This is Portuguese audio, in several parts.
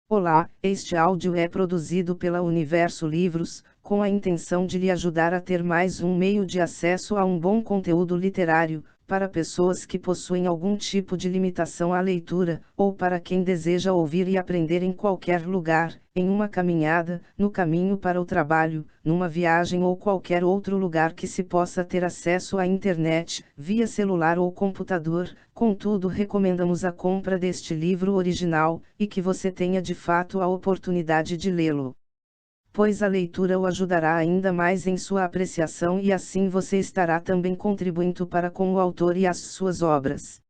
Olá, este áudio é produzido pela Universo Livros, com a intenção de lhe ajudar a ter mais um meio de acesso a um bom conteúdo literário, para pessoas que possuem algum tipo de limitação à leitura, ou para quem deseja ouvir e aprender em qualquer lugar, em uma caminhada, no caminho para o trabalho, numa viagem ou qualquer outro lugar que se possa ter acesso à internet, via celular ou computador. Contudo, recomendamos a compra deste livro original, e que você tenha de fato a oportunidade de lê-lo, pois a leitura o ajudará ainda mais em sua apreciação e assim você estará também contribuindo para com o autor e as suas obras.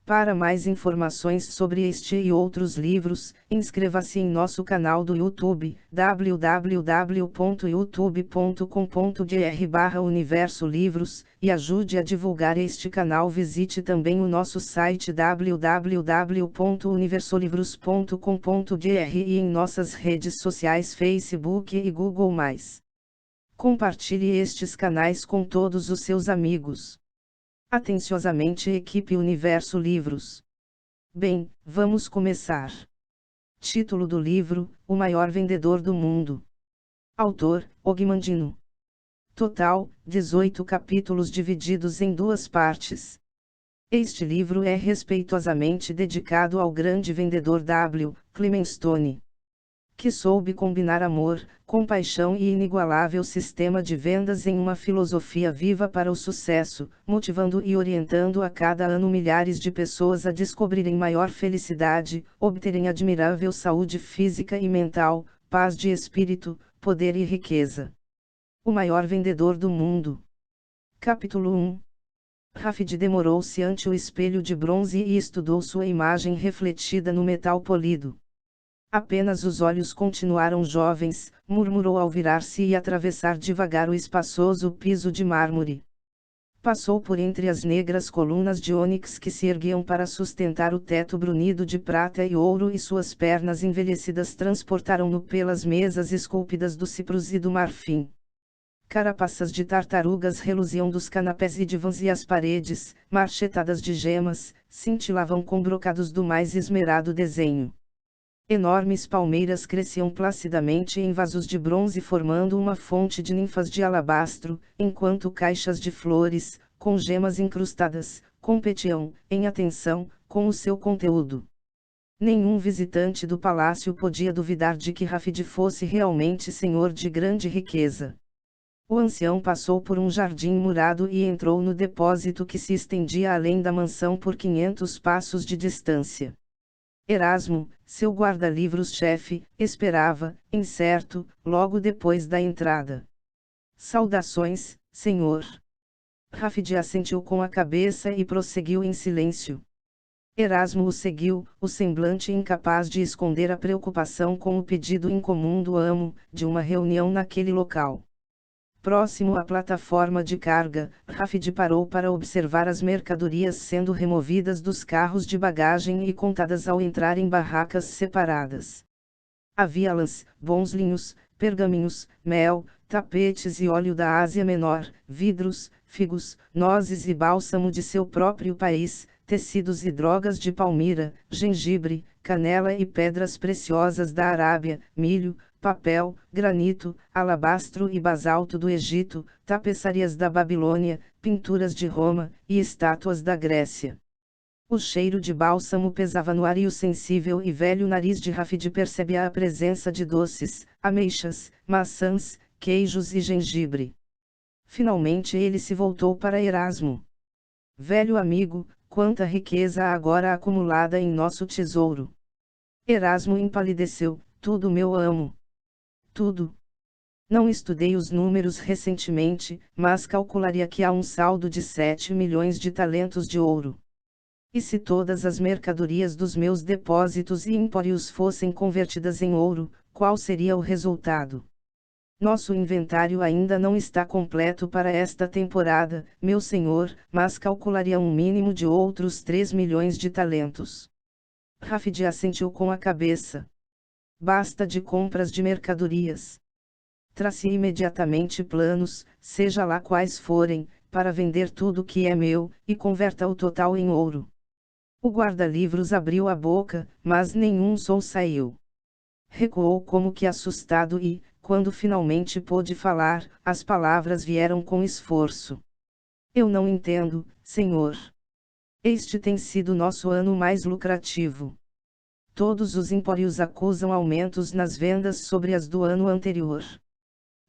Para mais informações sobre este e outros livros, inscreva-se em nosso canal do YouTube, www.youtube.com.br/Universo Livros, e ajude a divulgar este canal. Visite também o nosso site www.universolivros.com.br e em nossas redes sociais Facebook e Google+. Compartilhe estes canais com todos os seus amigos. Atenciosamente, equipe Universo Livros. Bem, vamos começar. Título do livro: O Maior Vendedor do Mundo. Autor: Og Mandino. Total: 18 capítulos divididos em duas partes. Este livro é respeitosamente dedicado ao grande vendedor W. Clement Stone, que soube combinar amor, compaixão e inigualável sistema de vendas em uma filosofia viva para o sucesso, motivando e orientando a cada ano milhares de pessoas a descobrirem maior felicidade, obterem admirável saúde física e mental, paz de espírito, poder e riqueza. O maior vendedor do mundo. Capítulo 1. Rafid demorou-se ante o espelho de bronze e estudou sua imagem refletida no metal polido. Apenas os olhos continuaram jovens, murmurou ao virar-se e atravessar devagar o espaçoso piso de mármore. Passou por entre as negras colunas de ônix que se erguiam para sustentar o teto brunido de prata e ouro e suas pernas envelhecidas transportaram-no pelas mesas esculpidas do ciprus e do marfim. Carapaças de tartarugas reluziam dos canapés e divãs e as paredes, marchetadas de gemas, cintilavam com brocados do mais esmerado desenho. Enormes palmeiras cresciam placidamente em vasos de bronze formando uma fonte de ninfas de alabastro, enquanto caixas de flores, com gemas incrustadas, competiam, em atenção, com o seu conteúdo. Nenhum visitante do palácio podia duvidar de que Rafid fosse realmente senhor de grande riqueza. O ancião passou por um jardim murado e entrou no depósito que se estendia além da mansão por 500 passos de distância. Erasmo, seu guarda-livros-chefe, esperava, incerto, logo depois da entrada. Saudações, senhor. Rafid assentiu com a cabeça e prosseguiu em silêncio. Erasmo o seguiu, o semblante incapaz de esconder a preocupação com o pedido incomum do amo, de uma reunião naquele local. Próximo à plataforma de carga, Rafid parou para observar as mercadorias sendo removidas dos carros de bagagem e contadas ao entrar em barracas separadas. Havia lãs, bons linhos, pergaminhos, mel, tapetes e óleo da Ásia Menor, vidros, figos, nozes e bálsamo de seu próprio país, tecidos e drogas de Palmira, gengibre, canela e pedras preciosas da Arábia, milho, papel, granito, alabastro e basalto do Egito, tapeçarias da Babilônia, pinturas de Roma, e estátuas da Grécia. O cheiro de bálsamo pesava no ar e o sensível e velho nariz de Rafid percebia a presença de doces, ameixas, maçãs, queijos e gengibre. Finalmente ele se voltou para Erasmo. Velho amigo, quanta riqueza há agora acumulada em nosso tesouro. Erasmo empalideceu. Tudo, meu amo. Tudo. Não estudei os números recentemente, mas calcularia que há um saldo de 7 milhões de talentos de ouro. E se todas as mercadorias dos meus depósitos e empórios fossem convertidas em ouro, qual seria o resultado? Nosso inventário ainda não está completo para esta temporada, meu senhor, mas calcularia um mínimo de outros 3 milhões de talentos. Rafid assentiu com a cabeça. Basta de compras de mercadorias. Trace imediatamente planos, seja lá quais forem, para vender tudo que é meu, e converta o total em ouro. O guarda-livros abriu a boca, mas nenhum som saiu. Recuou como que assustado e, quando finalmente pôde falar, as palavras vieram com esforço. Eu não entendo, senhor. Este tem sido nosso ano mais lucrativo. Todos os empórios acusam aumentos nas vendas sobre as do ano anterior.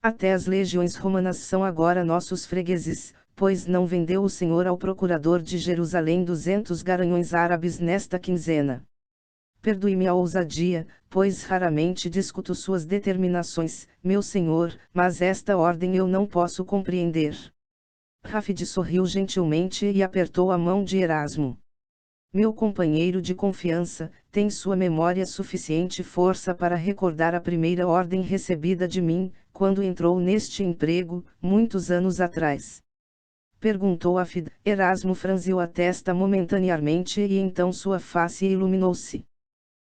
Até as legiões romanas são agora nossos fregueses, pois não vendeu o senhor ao procurador de Jerusalém 200 garanhões árabes nesta quinzena. Perdoe-me a ousadia, pois raramente discuto suas determinações, meu senhor, mas esta ordem eu não posso compreender. Rafid sorriu gentilmente e apertou a mão de Erasmo. Meu companheiro de confiança, tem sua memória suficiente força para recordar a primeira ordem recebida de mim, quando entrou neste emprego, muitos anos atrás? Perguntou Afid. Erasmo franziu a testa momentaneamente e então sua face iluminou-se.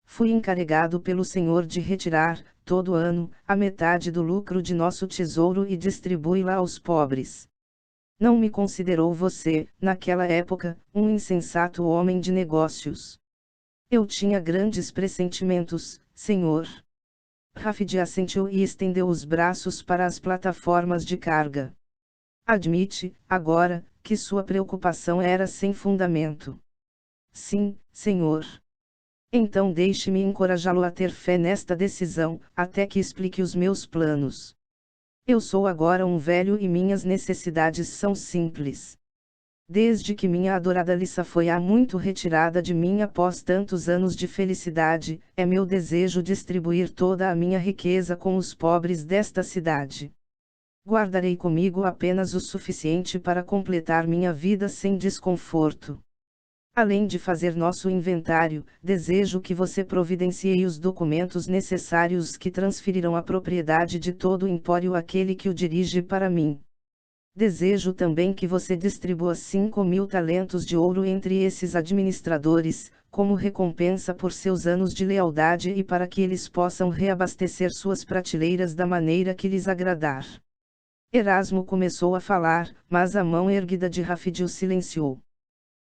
Fui encarregado pelo senhor de retirar, todo ano, a metade do lucro de nosso tesouro e distribui-la aos pobres. Não me considerou você, naquela época, um insensato homem de negócios. Eu tinha grandes pressentimentos, senhor. Rafid assentiu e estendeu os braços para as plataformas de carga. Admite, agora, que sua preocupação era sem fundamento. Sim, senhor. Então deixe-me encorajá-lo a ter fé nesta decisão, até que explique os meus planos. Eu sou agora um velho e minhas necessidades são simples. Desde que minha adorada Lissa foi há muito retirada de mim após tantos anos de felicidade, é meu desejo distribuir toda a minha riqueza com os pobres desta cidade. Guardarei comigo apenas o suficiente para completar minha vida sem desconforto. Além de fazer nosso inventário, desejo que você providencie os documentos necessários que transferirão a propriedade de todo o empório àquele que o dirige para mim. Desejo também que você distribua 5.000 talentos de ouro entre esses administradores, como recompensa por seus anos de lealdade e para que eles possam reabastecer suas prateleiras da maneira que lhes agradar. Erasmo começou a falar, mas a mão erguida de Rafid o silenciou.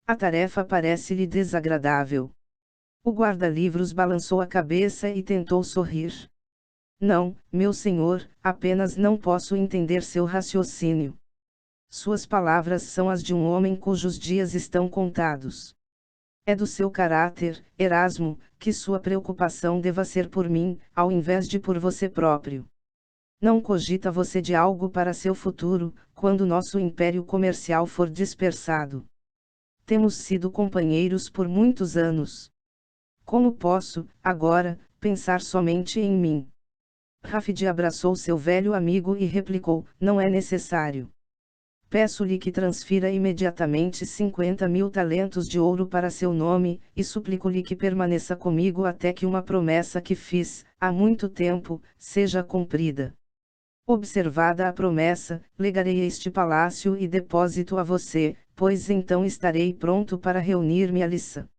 A tarefa parece-lhe desagradável. O guarda-livros balançou a cabeça e tentou sorrir. Não, meu senhor, apenas não posso entender seu raciocínio. Suas palavras são as de um homem cujos dias estão contados. É do seu caráter, Erasmo, que sua preocupação deva ser por mim, ao invés de por você próprio. Não cogita você de algo para seu futuro, quando nosso império comercial for dispersado? Temos sido companheiros por muitos anos. Como posso, agora, pensar somente em mim? Rafid abraçou seu velho amigo e replicou: não é necessário. Peço-lhe que transfira imediatamente 50.000 talentos de ouro para seu nome, e suplico-lhe que permaneça comigo até que uma promessa que fiz, há muito tempo, seja cumprida. Observada a promessa, legarei este palácio e depósito a você, pois então estarei pronto para reunir-me a Lissa.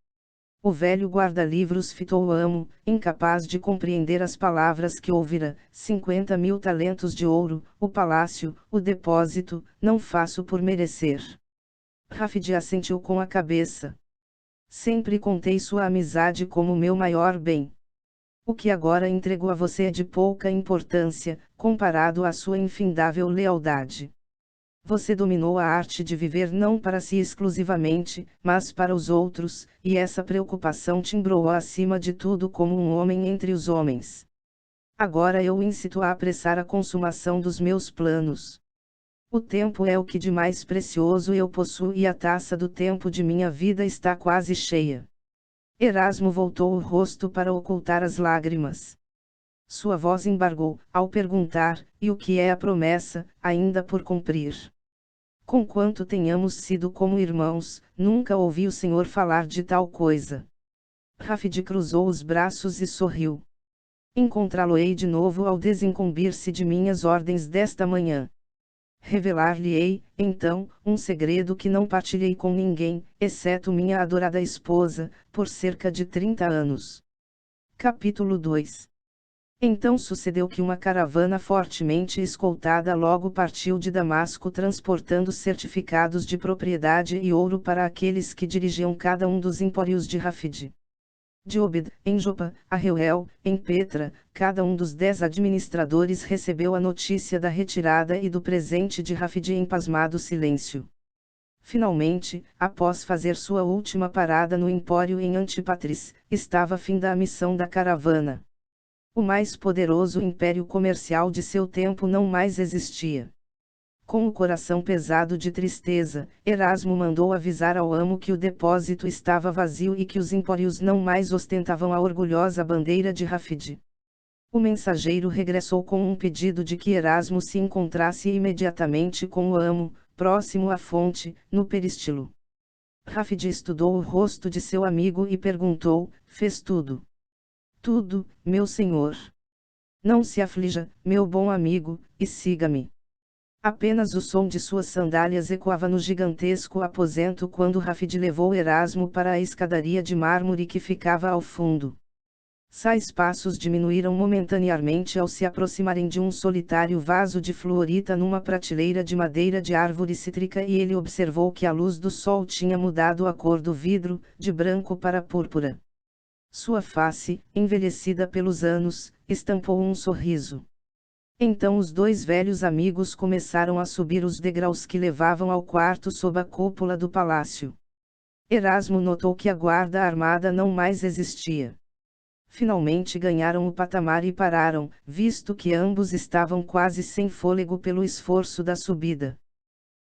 O velho guarda-livros fitou o amo, incapaz de compreender as palavras que ouvira. 50.000 talentos de ouro, o palácio, o depósito, não faço por merecer. Rafid assentiu com a cabeça. Sempre contei sua amizade como meu maior bem. O que agora entrego a você é de pouca importância, comparado à sua infindável lealdade. Você dominou a arte de viver não para si exclusivamente, mas para os outros, e essa preocupação timbrou acima de tudo como um homem entre os homens. Agora eu o incito a apressar a consumação dos meus planos. O tempo é o que de mais precioso eu possuo e a taça do tempo de minha vida está quase cheia. Erasmo voltou o rosto para ocultar as lágrimas. Sua voz embargou, ao perguntar: e o que é a promessa, ainda por cumprir? Conquanto tenhamos sido como irmãos, nunca ouvi o senhor falar de tal coisa. Rafid cruzou os braços e sorriu. Encontrá-lo-ei de novo ao desincumbir-se de minhas ordens desta manhã. Revelar-lhe-ei, então, um segredo que não partilhei com ninguém, exceto minha adorada esposa, por cerca de 30 anos. Capítulo 2. Então sucedeu que uma caravana fortemente escoltada logo partiu de Damasco transportando certificados de propriedade e ouro para aqueles que dirigiam cada um dos empórios de Rafid. de Obed, em Jopa, a Reuel, em Petra, cada um dos 10 administradores recebeu a notícia da retirada e do presente de Rafide em pasmado silêncio. Finalmente, após fazer sua última parada no empório em Antipatris, estava finda a missão da caravana. O mais poderoso império comercial de seu tempo não mais existia. Com o coração pesado de tristeza, Erasmo mandou avisar ao amo que o depósito estava vazio e que os empórios não mais ostentavam a orgulhosa bandeira de Rafide. O mensageiro regressou com um pedido de que Erasmo se encontrasse imediatamente com o amo, próximo à fonte, no peristilo. Rafide estudou o rosto de seu amigo e perguntou: fez tudo? Tudo, meu senhor. Não se aflija, meu bom amigo, e siga-me. Apenas o som de suas sandálias ecoava no gigantesco aposento quando Rafide levou Erasmo para a escadaria de mármore que ficava ao fundo. Seus passos diminuíram momentaneamente ao se aproximarem de um solitário vaso de fluorita numa prateleira de madeira de árvore cítrica e ele observou que a luz do sol tinha mudado a cor do vidro, de branco para púrpura. Sua face, envelhecida pelos anos, estampou um sorriso. Então os dois velhos amigos começaram a subir os degraus que levavam ao quarto sob a cúpula do palácio. Erasmo notou que a guarda armada não mais existia. Finalmente ganharam o patamar e pararam, visto que ambos estavam quase sem fôlego pelo esforço da subida.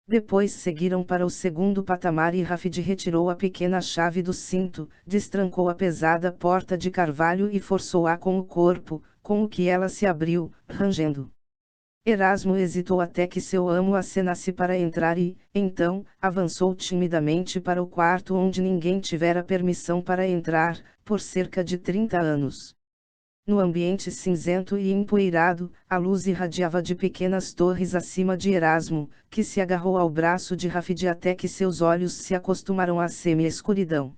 Depois seguiram para o segundo patamar e Rafide retirou a pequena chave do cinto, destrancou a pesada porta de carvalho e forçou-a com o corpo, com o que ela se abriu, rangendo. Erasmo hesitou até que seu amo acenasse para entrar e, então, avançou timidamente para o quarto onde ninguém tivera permissão para entrar, por cerca de 30 anos. No ambiente cinzento e empoeirado, a luz irradiava de pequenas torres acima de Erasmo, que se agarrou ao braço de Rafide até que seus olhos se acostumaram à semi-escuridão.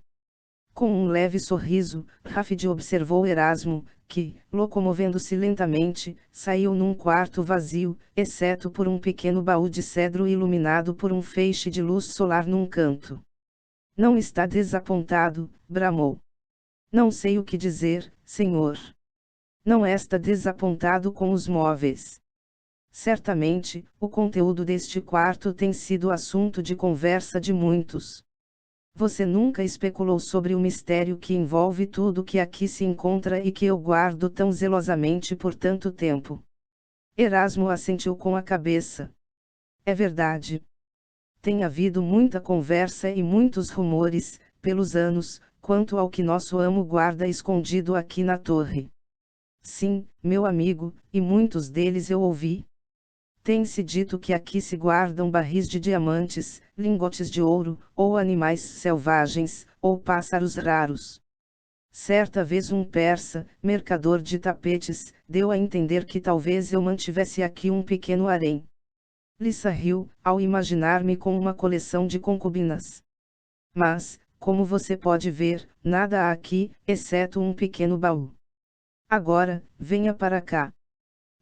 Com um leve sorriso, Rafide observou Erasmo, que, locomovendo-se lentamente, saiu num quarto vazio, exceto por um pequeno baú de cedro iluminado por um feixe de luz solar num canto. Não está desapontado, bramou. Não sei o que dizer, senhor. Não está desapontado com os móveis. Certamente, o conteúdo deste quarto tem sido assunto de conversa de muitos. Você nunca especulou sobre o mistério que envolve tudo que aqui se encontra e que eu guardo tão zelosamente por tanto tempo. Erasmo assentiu com a cabeça. É verdade. Tem havido muita conversa e muitos rumores, pelos anos, quanto ao que nosso amo guarda escondido aqui na torre. Sim, meu amigo, e muitos deles eu ouvi. Tem-se dito que aqui se guardam barris de diamantes, lingotes de ouro, ou animais selvagens, ou pássaros raros. Certa vez um persa, mercador de tapetes, deu a entender que talvez eu mantivesse aqui um pequeno harém. Lissa riu, ao imaginar-me com uma coleção de concubinas. Mas, como você pode ver, nada há aqui, exceto um pequeno baú. Agora, venha para cá.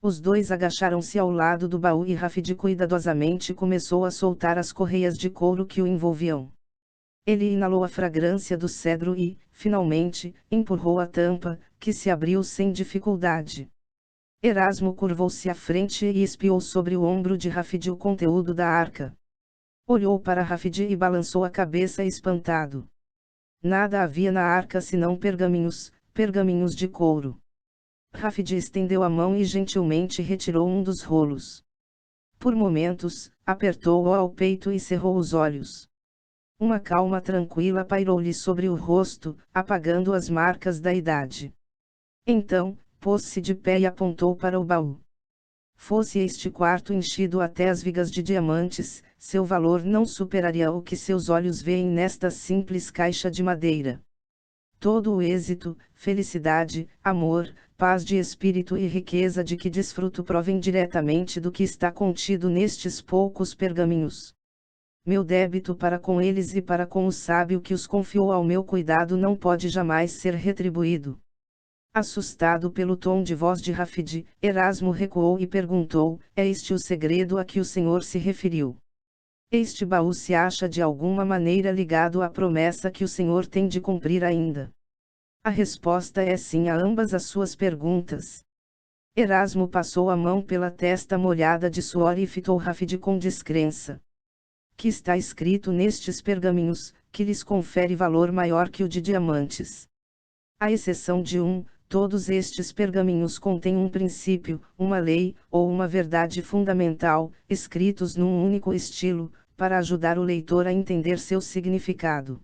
Os dois agacharam-se ao lado do baú e Rafide cuidadosamente começou a soltar as correias de couro que o envolviam. Ele inalou a fragrância do cedro e, finalmente, empurrou a tampa, que se abriu sem dificuldade. Erasmo curvou-se à frente e espiou sobre o ombro de Rafide o conteúdo da arca. Olhou para Rafide e balançou a cabeça espantado. Nada havia na arca senão pergaminhos de couro. Rafide estendeu a mão e gentilmente retirou um dos rolos. Por momentos, apertou-o ao peito e cerrou os olhos. Uma calma tranquila pairou-lhe sobre o rosto, apagando as marcas da idade. Então, pôs-se de pé e apontou para o baú. Fosse este quarto enchido até as vigas de diamantes, seu valor não superaria o que seus olhos veem nesta simples caixa de madeira. Todo o êxito, felicidade, amor, paz de espírito e riqueza de que desfruto provém diretamente do que está contido nestes poucos pergaminhos. Meu débito para com eles e para com o sábio que os confiou ao meu cuidado não pode jamais ser retribuído. Assustado pelo tom de voz de Rafide, Erasmo recuou e perguntou: é este o segredo a que o senhor se referiu? Este baú se acha de alguma maneira ligado à promessa que o senhor tem de cumprir ainda. A resposta é sim a ambas as suas perguntas. Erasmo passou a mão pela testa molhada de suor e fitou Rafid com descrença. Que está escrito nestes pergaminhos, que lhes confere valor maior que o de diamantes. À exceção de um, todos estes pergaminhos contêm um princípio, uma lei, ou uma verdade fundamental, escritos num único estilo, para ajudar o leitor a entender seu significado.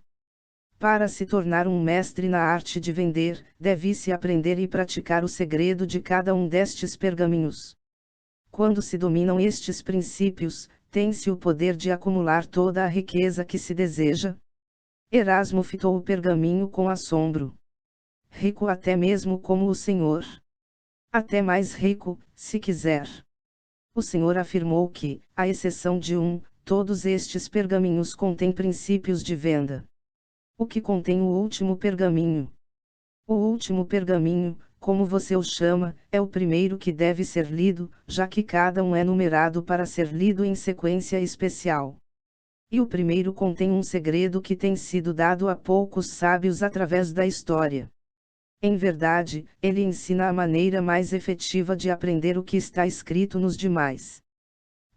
Para se tornar um mestre na arte de vender, deve-se aprender e praticar o segredo de cada um destes pergaminhos. Quando se dominam estes princípios, tem-se o poder de acumular toda a riqueza que se deseja. Erasmo fitou o pergaminho com assombro. Rico até mesmo como o Senhor. Até mais rico, se quiser. O Senhor afirmou que, à exceção de um, todos estes pergaminhos contêm princípios de venda. O que contém o último pergaminho? O último pergaminho, como você o chama, é o primeiro que deve ser lido, já que cada um é numerado para ser lido em sequência especial. E o primeiro contém um segredo que tem sido dado a poucos sábios através da história. Em verdade, ele ensina a maneira mais efetiva de aprender o que está escrito nos demais.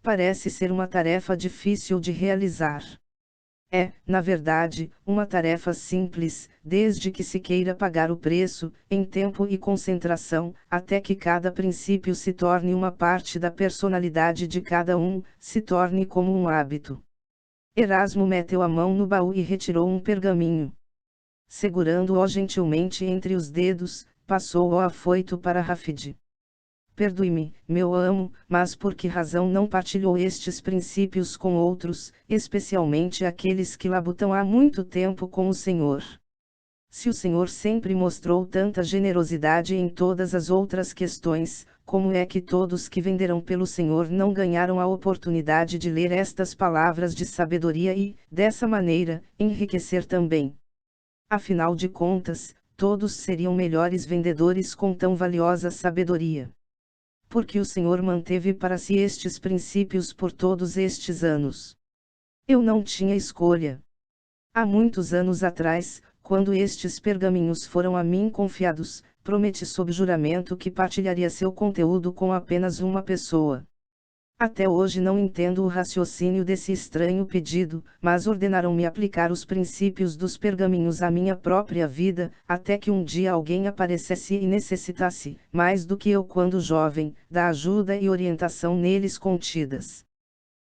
Parece ser uma tarefa difícil de realizar. É, na verdade, uma tarefa simples, desde que se queira pagar o preço, em tempo e concentração, até que cada princípio se torne uma parte da personalidade de cada um, se torne como um hábito. Erasmo meteu a mão no baú e retirou um pergaminho. Segurando-o gentilmente entre os dedos, passou o afoito para Rafid. Perdoe-me, meu amo, mas por que razão não partilhou estes princípios com outros, especialmente aqueles que labutam há muito tempo com o Senhor? Se o Senhor sempre mostrou tanta generosidade em todas as outras questões, como é que todos que venderam pelo Senhor não ganharam a oportunidade de ler estas palavras de sabedoria e, dessa maneira, enriquecer também? Afinal de contas, todos seriam melhores vendedores com tão valiosa sabedoria. Porque o Senhor manteve para si estes princípios por todos estes anos. Eu não tinha escolha. Há muitos anos atrás, quando estes pergaminhos foram a mim confiados, prometi sob juramento que partilharia seu conteúdo com apenas uma pessoa. Até hoje não entendo o raciocínio desse estranho pedido, mas ordenaram-me aplicar os princípios dos pergaminhos à minha própria vida, até que um dia alguém aparecesse e necessitasse, mais do que eu quando jovem, da ajuda e orientação neles contidas.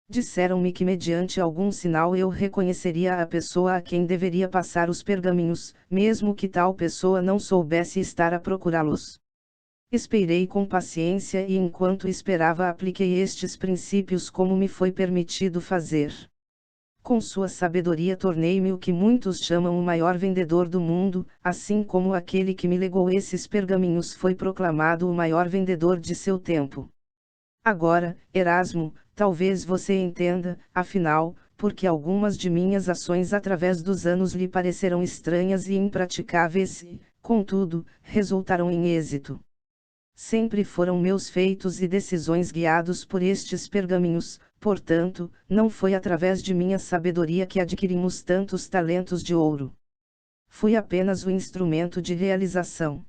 Disseram-me que mediante algum sinal eu reconheceria a pessoa a quem deveria passar os pergaminhos, mesmo que tal pessoa não soubesse estar a procurá-los. Esperei com paciência e enquanto esperava apliquei estes princípios como me foi permitido fazer. Com sua sabedoria tornei-me o que muitos chamam o maior vendedor do mundo, assim como aquele que me legou esses pergaminhos foi proclamado o maior vendedor de seu tempo. Agora, Erasmo, talvez você entenda, afinal, porque algumas de minhas ações através dos anos lhe pareceram estranhas e impraticáveis e, contudo, resultaram em êxito. Sempre foram meus feitos e decisões guiados por estes pergaminhos, portanto, não foi através de minha sabedoria que adquirimos tantos talentos de ouro. Fui apenas o instrumento de realização.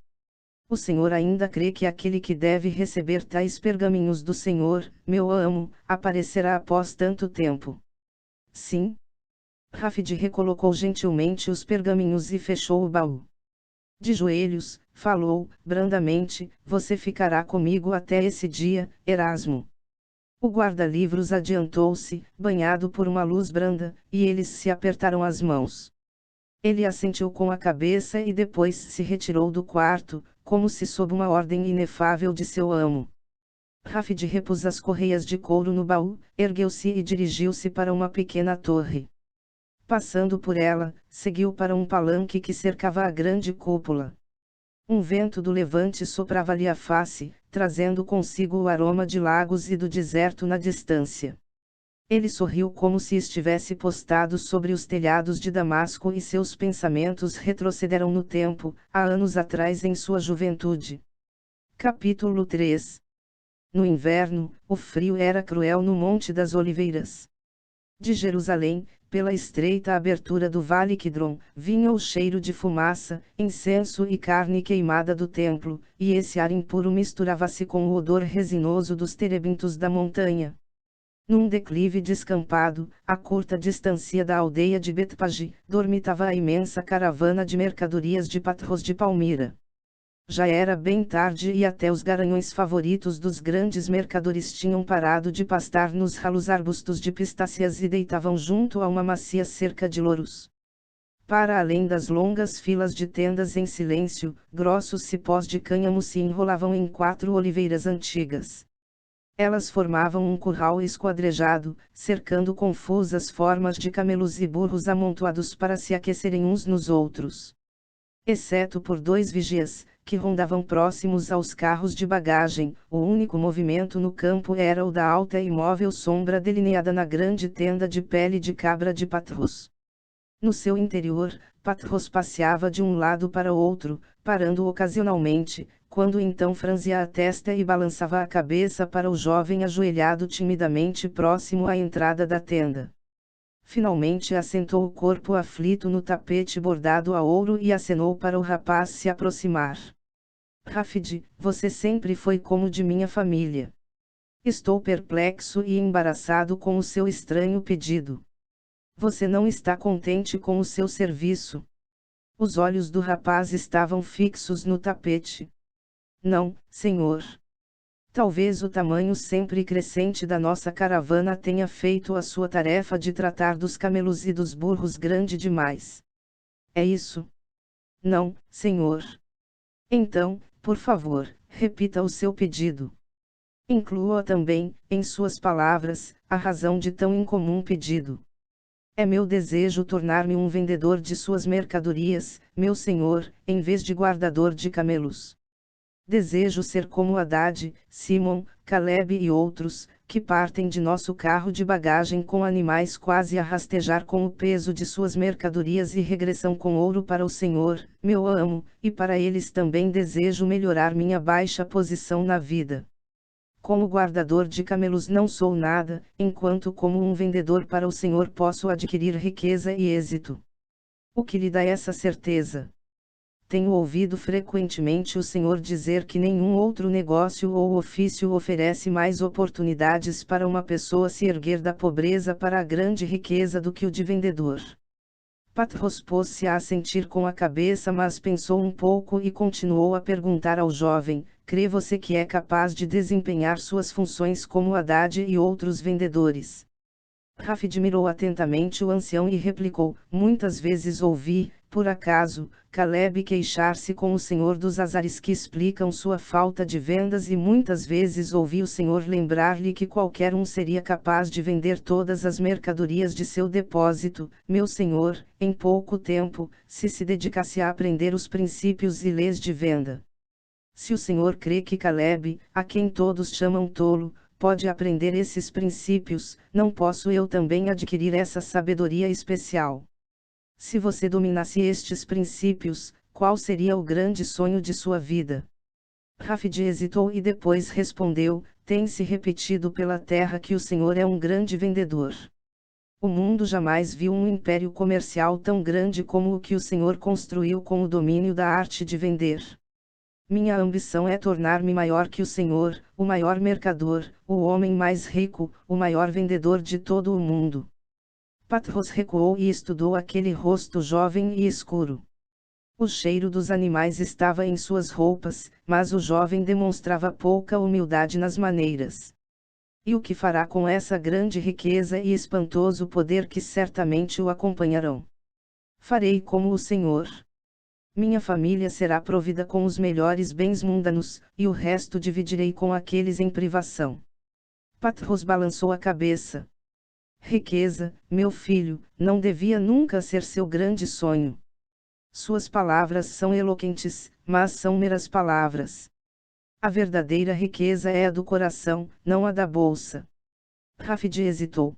O Senhor ainda crê que aquele que deve receber tais pergaminhos do Senhor, meu amo, aparecerá após tanto tempo? Sim. Rafid recolocou gentilmente os pergaminhos e fechou o baú. De joelhos, falou, brandamente, você ficará comigo até esse dia, Erasmo. O guarda-livros adiantou-se, banhado por uma luz branda, e eles se apertaram as mãos. Ele assentiu com a cabeça e depois se retirou do quarto, como se sob uma ordem inefável de seu amo. Rafid repôs as correias de couro no baú, ergueu-se e dirigiu-se para uma pequena torre. Passando por ela, seguiu para um palanque que cercava a grande cúpula. Um vento do levante soprava-lhe a face, trazendo consigo o aroma de lagos e do deserto na distância. Ele sorriu como se estivesse postado sobre os telhados de Damasco e seus pensamentos retrocederam no tempo, há anos atrás em sua juventude. Capítulo 3. No inverno, o frio era cruel no Monte das Oliveiras. De Jerusalém, pela estreita abertura do vale Quidron, vinha o cheiro de fumaça, incenso e carne queimada do templo, e esse ar impuro misturava-se com o odor resinoso dos terebintos da montanha. Num declive descampado, a curta distância da aldeia de Betpage, dormitava a imensa caravana de mercadorias de Patros de Palmira. Já era bem tarde e até os garanhões favoritos dos grandes mercadores tinham parado de pastar nos ralos arbustos de pistáceas e deitavam junto a uma macia cerca de louros. Para além das longas filas de tendas em silêncio, grossos cipós de cânhamo se enrolavam em 4 oliveiras antigas. Elas formavam um curral esquadrejado, cercando confusas formas de camelos e burros amontoados para se aquecerem uns nos outros. Exceto por 2 vigias, que rondavam próximos aos carros de bagagem, o único movimento no campo era o da alta e imóvel sombra delineada na grande tenda de pele de cabra de Patros. No seu interior, Patros passeava de um lado para o outro, parando ocasionalmente, quando então franzia a testa e balançava a cabeça para o jovem ajoelhado timidamente próximo à entrada da tenda. Finalmente assentou o corpo aflito no tapete bordado a ouro e acenou para o rapaz se aproximar. Rafid, você sempre foi como de minha família. Estou perplexo e embaraçado com o seu estranho pedido. Você não está contente com o seu serviço? Os olhos do rapaz estavam fixos no tapete. Não, senhor. Talvez o tamanho sempre crescente da nossa caravana tenha feito a sua tarefa de tratar dos camelos e dos burros grande demais. É isso? Não, senhor. Então, por favor, repita o seu pedido. Inclua também, em suas palavras, a razão de tão incomum pedido. É meu desejo tornar-me um vendedor de suas mercadorias, meu senhor, em vez de guardador de camelos. Desejo ser como Haddad, Simon, Caleb e outros, que partem de nosso carro de bagagem com animais quase a rastejar com o peso de suas mercadorias e regressam com ouro para o Senhor, meu amo, e para eles também desejo melhorar minha baixa posição na vida. Como guardador de camelos não sou nada, enquanto como um vendedor para o Senhor posso adquirir riqueza e êxito. O que lhe dá essa certeza? Tenho ouvido frequentemente o Senhor dizer que nenhum outro negócio ou ofício oferece mais oportunidades para uma pessoa se erguer da pobreza para a grande riqueza do que o de vendedor. Patros pôs-se a assentir com a cabeça, mas pensou um pouco e continuou a perguntar ao jovem: crê você que é capaz de desempenhar suas funções como Haddad e outros vendedores? Rafid mirou atentamente o ancião e replicou: muitas vezes ouvi, por acaso, Caleb queixar-se com o senhor dos azares que explicam sua falta de vendas e muitas vezes ouvi o senhor lembrar-lhe que qualquer um seria capaz de vender todas as mercadorias de seu depósito, meu senhor, em pouco tempo, se dedicasse a aprender os princípios e leis de venda. Se o senhor crê que Caleb, a quem todos chamam tolo, pode aprender esses princípios, não posso eu também adquirir essa sabedoria especial? Se você dominasse estes princípios, qual seria o grande sonho de sua vida? Rafid hesitou e depois respondeu: tem-se repetido pela terra que o senhor é um grande vendedor. O mundo jamais viu um império comercial tão grande como o que o senhor construiu com o domínio da arte de vender. Minha ambição é tornar-me maior que o senhor, o maior mercador, o homem mais rico, o maior vendedor de todo o mundo. Patros recuou e estudou aquele rosto jovem e escuro. O cheiro dos animais estava em suas roupas, mas o jovem demonstrava pouca humildade nas maneiras. E o que fará com essa grande riqueza e espantoso poder que certamente o acompanharão? Farei como o Senhor. Minha família será provida com os melhores bens mundanos, e o resto dividirei com aqueles em privação. Patros balançou a cabeça. Riqueza, meu filho, não devia nunca ser seu grande sonho. Suas palavras são eloquentes, mas são meras palavras. A verdadeira riqueza é a do coração, não a da bolsa. Rafid hesitou.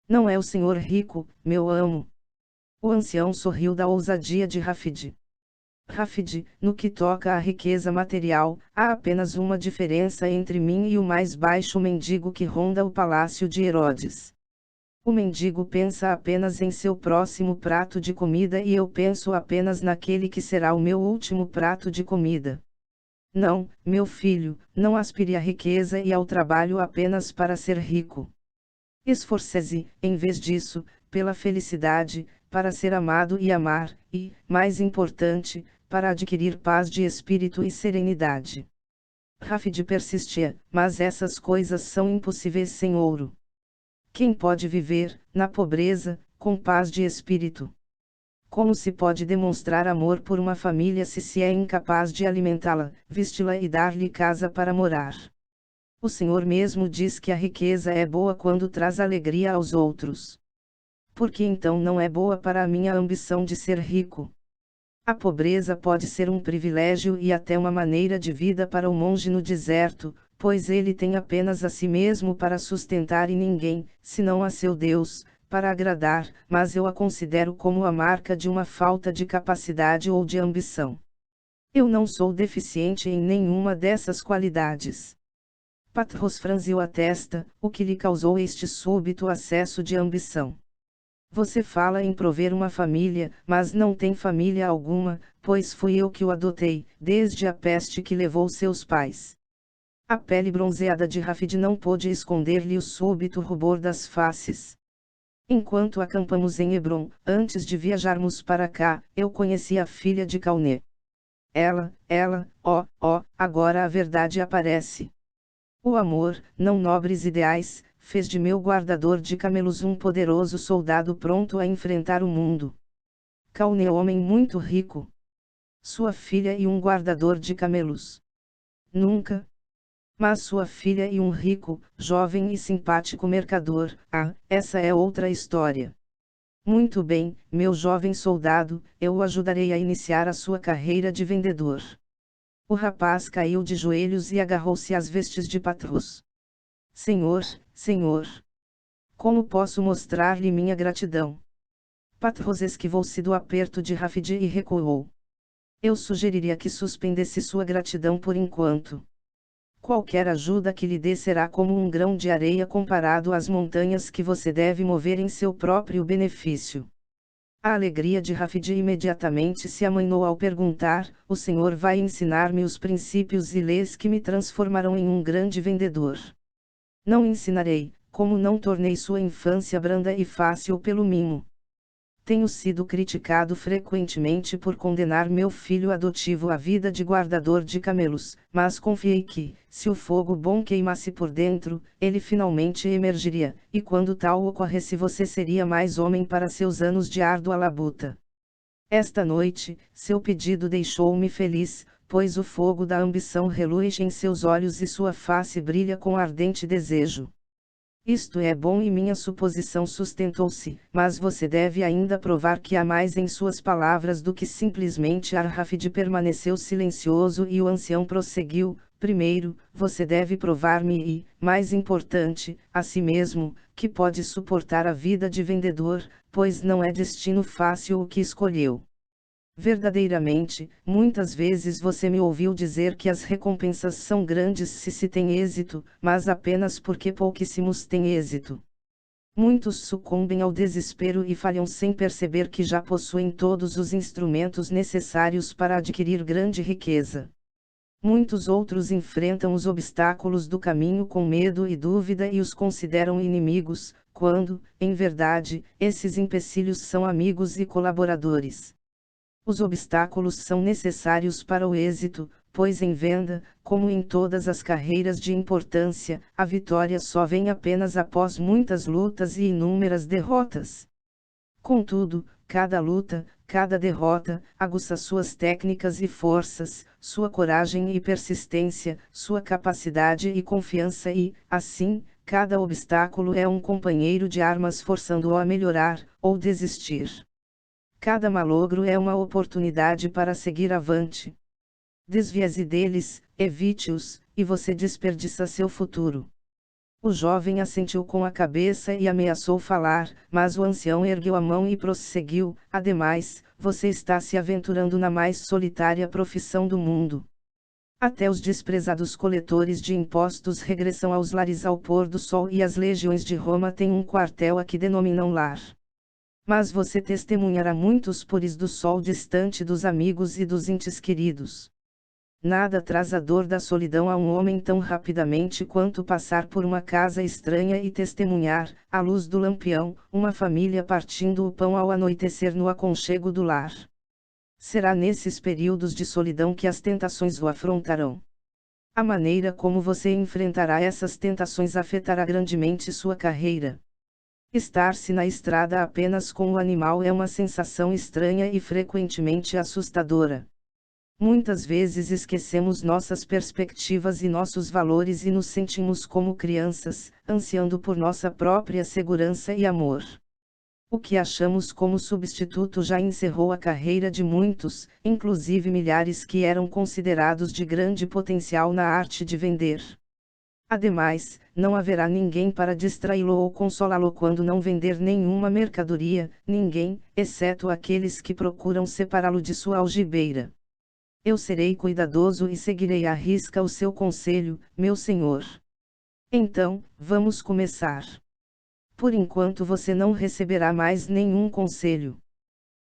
Não é o senhor rico, meu amo? O ancião sorriu da ousadia de Rafid. Rafid, no que toca à riqueza material, há apenas uma diferença entre mim e o mais baixo mendigo que ronda o palácio de Herodes. O mendigo pensa apenas em seu próximo prato de comida e eu penso apenas naquele que será o meu último prato de comida. Não, meu filho, não aspire à riqueza e ao trabalho apenas para ser rico. Esforce-se, em vez disso, pela felicidade, para ser amado e amar, e, mais importante, para adquirir paz de espírito e serenidade. Rafid persistia, mas essas coisas são impossíveis sem ouro. Quem pode viver, na pobreza, com paz de espírito? Como se pode demonstrar amor por uma família se é incapaz de alimentá-la, vesti-la e dar-lhe casa para morar? O Senhor mesmo diz que a riqueza é boa quando traz alegria aos outros. Por que então não é boa para a minha ambição de ser rico? A pobreza pode ser um privilégio e até uma maneira de vida para o monge no deserto, pois ele tem apenas a si mesmo para sustentar e ninguém, senão a seu Deus, para agradar, mas eu a considero como a marca de uma falta de capacidade ou de ambição. Eu não sou deficiente em nenhuma dessas qualidades. Patros franziu a testa, o que lhe causou este súbito acesso de ambição. Você fala em prover uma família, mas não tem família alguma, pois fui eu que o adotei, desde a peste que levou seus pais. A pele bronzeada de Rafid não pôde esconder-lhe o súbito rubor das faces. Enquanto acampamos em Hebron, antes de viajarmos para cá, eu conheci a filha de Cauné. Agora a verdade aparece. O amor, não nobres ideais, fez de meu guardador de camelos um poderoso soldado pronto a enfrentar o mundo. Cauné homem muito rico. Sua filha e um guardador de camelos. Nunca. Mas sua filha e um rico, jovem e simpático mercador, essa é outra história. Muito bem, meu jovem soldado, eu o ajudarei a iniciar a sua carreira de vendedor. O rapaz caiu de joelhos e agarrou-se às vestes de Patros. Senhor, Senhor! Como posso mostrar-lhe minha gratidão? Patros esquivou-se do aperto de Rafid e recuou. Eu sugeriria que suspendesse sua gratidão por enquanto. Qualquer ajuda que lhe dê será como um grão de areia comparado às montanhas que você deve mover em seu próprio benefício. A alegria de Rafid imediatamente se amainou ao perguntar: o Senhor vai ensinar-me os princípios e leis que me transformarão em um grande vendedor. Não ensinarei, como não tornei sua infância branda e fácil pelo mimo. Tenho sido criticado frequentemente por condenar meu filho adotivo à vida de guardador de camelos, mas confiei que, se o fogo bom queimasse por dentro, ele finalmente emergiria, e quando tal ocorresse você seria mais homem para seus anos de árdua labuta. Esta noite, seu pedido deixou-me feliz, pois o fogo da ambição reluz em seus olhos e sua face brilha com ardente desejo. Isto é bom e minha suposição sustentou-se, mas você deve ainda provar que há mais em suas palavras do que simplesmente Ar-Rafid permaneceu silencioso e o ancião prosseguiu: primeiro, você deve provar-me e, mais importante, a si mesmo, que pode suportar a vida de vendedor, pois não é destino fácil o que escolheu. Verdadeiramente, muitas vezes você me ouviu dizer que as recompensas são grandes se tem êxito, mas apenas porque pouquíssimos têm êxito. Muitos sucumbem ao desespero e falham sem perceber que já possuem todos os instrumentos necessários para adquirir grande riqueza. Muitos outros enfrentam os obstáculos do caminho com medo e dúvida e os consideram inimigos, quando, em verdade, esses empecilhos são amigos e colaboradores. Os obstáculos são necessários para o êxito, pois em venda, como em todas as carreiras de importância, a vitória só vem apenas após muitas lutas e inúmeras derrotas. Contudo, cada luta, cada derrota, aguça suas técnicas e forças, sua coragem e persistência, sua capacidade e confiança e, assim, cada obstáculo é um companheiro de armas forçando-o a melhorar, ou desistir. Cada malogro é uma oportunidade para seguir avante. Desvie-se deles, evite-os, e você desperdiça seu futuro. O jovem assentiu com a cabeça e ameaçou falar, mas o ancião ergueu a mão e prosseguiu: ademais, você está se aventurando na mais solitária profissão do mundo. Até os desprezados coletores de impostos regressam aos lares ao pôr do sol e as legiões de Roma têm um quartel a que denominam lar. Mas você testemunhará muitos pores do sol distante dos amigos e dos entes queridos. Nada traz a dor da solidão a um homem tão rapidamente quanto passar por uma casa estranha e testemunhar, à luz do lampião, uma família partindo o pão ao anoitecer no aconchego do lar. Será nesses períodos de solidão que as tentações o afrontarão. A maneira como você enfrentará essas tentações afetará grandemente sua carreira. Estar-se na estrada apenas com o animal é uma sensação estranha e frequentemente assustadora. Muitas vezes esquecemos nossas perspectivas e nossos valores e nos sentimos como crianças, ansiando por nossa própria segurança e amor. O que achamos como substituto já encerrou a carreira de muitos, inclusive milhares que eram considerados de grande potencial na arte de vender. Ademais, não haverá ninguém para distraí-lo ou consolá-lo quando não vender nenhuma mercadoria, ninguém, exceto aqueles que procuram separá-lo de sua algibeira. Eu serei cuidadoso e seguirei à risca o seu conselho, meu senhor. Então, vamos começar. Por enquanto você não receberá mais nenhum conselho.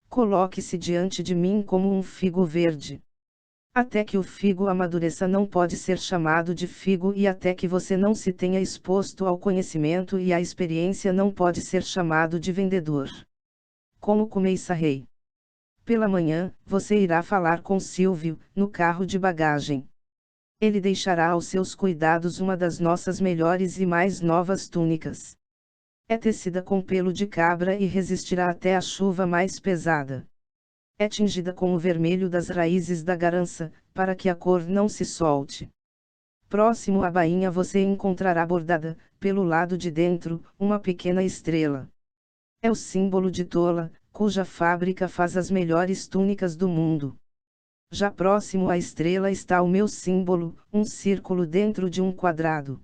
Coloque-se diante de mim como um figo verde. Até que o figo amadureça não pode ser chamado de figo e até que você não se tenha exposto ao conhecimento e à experiência não pode ser chamado de vendedor. Como começarei? Pela manhã, você irá falar com Silvio, no carro de bagagem. Ele deixará aos seus cuidados uma das nossas melhores e mais novas túnicas. É tecida com pelo de cabra e resistirá até a chuva mais pesada. É tingida com o vermelho das raízes da garança, para que a cor não se solte. Próximo à bainha você encontrará bordada, pelo lado de dentro, uma pequena estrela. É o símbolo de Tola, cuja fábrica faz as melhores túnicas do mundo. Já próximo à estrela está o meu símbolo, um círculo dentro de um quadrado.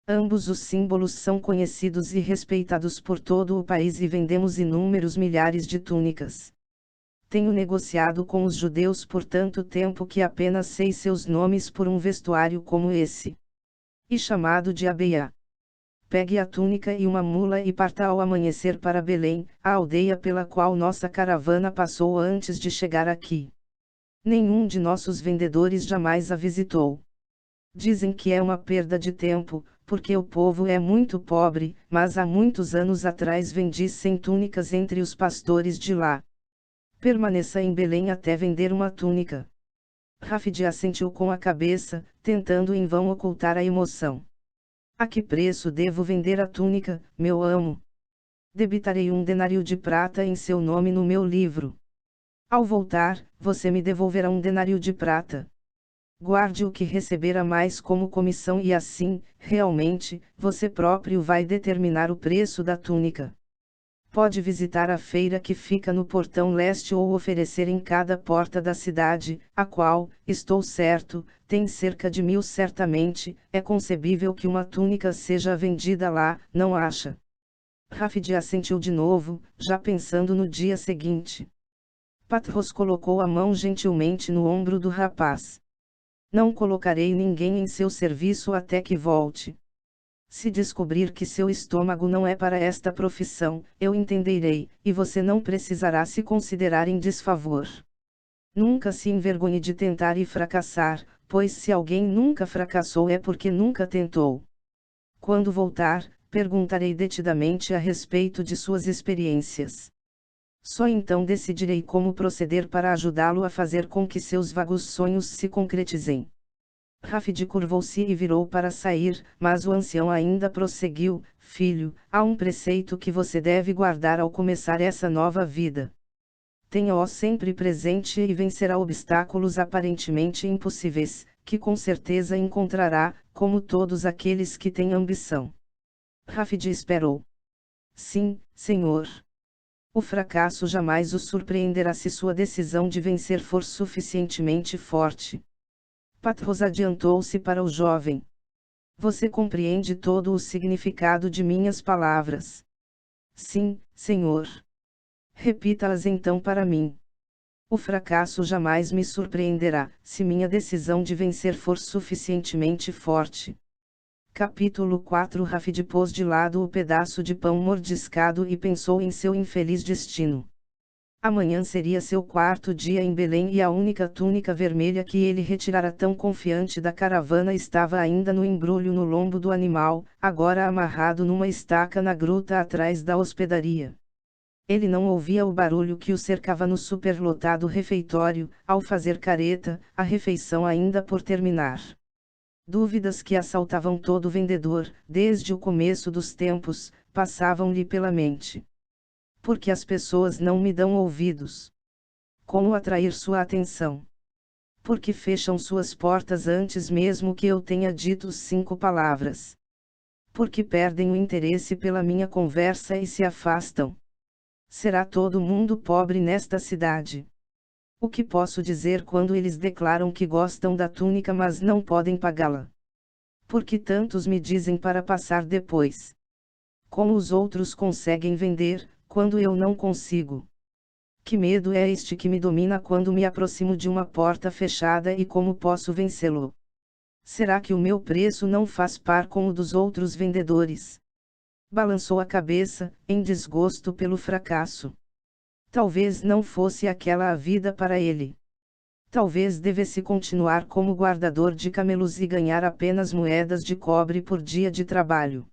Ambos os símbolos são conhecidos e respeitados por todo o país e vendemos inúmeros milhares de túnicas. Tenho negociado com os judeus por tanto tempo que apenas sei seus nomes por um vestuário como esse. E chamado de Abeia. Pegue a túnica e uma mula e parta ao amanhecer para Belém, a aldeia pela qual nossa caravana passou antes de chegar aqui. Nenhum de nossos vendedores jamais a visitou. Dizem que é uma perda de tempo, porque o povo é muito pobre, mas há muitos anos atrás vendi 100 túnicas entre os pastores de lá. Permaneça em Belém até vender uma túnica. Rafid assentiu com a cabeça, tentando em vão ocultar a emoção. A que preço devo vender a túnica, meu amo? Debitarei 1 denário de prata em seu nome no meu livro. Ao voltar, você me devolverá 1 denário de prata. Guarde o que receber a mais como comissão e assim, realmente, você próprio vai determinar o preço da túnica. Pode visitar a feira que fica no portão leste ou oferecer em cada porta da cidade, a qual, estou certo, tem cerca de 1000 certamente, é concebível que uma túnica seja vendida lá, não acha? Rafid assentiu de novo, já pensando no dia seguinte. Patros colocou a mão gentilmente no ombro do rapaz. Não colocarei ninguém em seu serviço até que volte. Se descobrir que seu estômago não é para esta profissão, eu entenderei, e você não precisará se considerar em desfavor. Nunca se envergonhe de tentar e fracassar, pois se alguém nunca fracassou é porque nunca tentou. Quando voltar, perguntarei detidamente a respeito de suas experiências. Só então decidirei como proceder para ajudá-lo a fazer com que seus vagos sonhos se concretizem. Rafid curvou-se e virou para sair, mas o ancião ainda prosseguiu: filho, há um preceito que você deve guardar ao começar essa nova vida. Tenha-o sempre presente e vencerá obstáculos aparentemente impossíveis, que com certeza encontrará, como todos aqueles que têm ambição. Rafid esperou. Sim, senhor. O fracasso jamais o surpreenderá se sua decisão de vencer for suficientemente forte. Patros adiantou-se para o jovem. Você compreende todo o significado de minhas palavras? Sim, senhor. Repita-as então para mim. O fracasso jamais me surpreenderá, se minha decisão de vencer for suficientemente forte. Capítulo 4. Rafid pôs de lado o pedaço de pão mordiscado e pensou em seu infeliz destino. Amanhã seria seu quarto dia em Belém e a única túnica vermelha que ele retirara tão confiante da caravana estava ainda no embrulho no lombo do animal, agora amarrado numa estaca na gruta atrás da hospedaria. Ele não ouvia o barulho que o cercava no superlotado refeitório, ao fazer careta, a refeição ainda por terminar. Dúvidas que assaltavam todo vendedor, desde o começo dos tempos, passavam-lhe pela mente. Por que as pessoas não me dão ouvidos? Como atrair sua atenção? Por que fecham suas portas antes mesmo que eu tenha dito 5 palavras? Por que perdem o interesse pela minha conversa e se afastam? Será todo mundo pobre nesta cidade? O que posso dizer quando eles declaram que gostam da túnica mas não podem pagá-la? Por que tantos me dizem para passar depois? Como os outros conseguem vender, quando eu não consigo? Que medo é este que me domina quando me aproximo de uma porta fechada e como posso vencê-lo? Será que o meu preço não faz par com o dos outros vendedores? Balançou a cabeça, em desgosto pelo fracasso. Talvez não fosse aquela a vida para ele. Talvez devesse continuar como guardador de camelos e ganhar apenas moedas de cobre por dia de trabalho.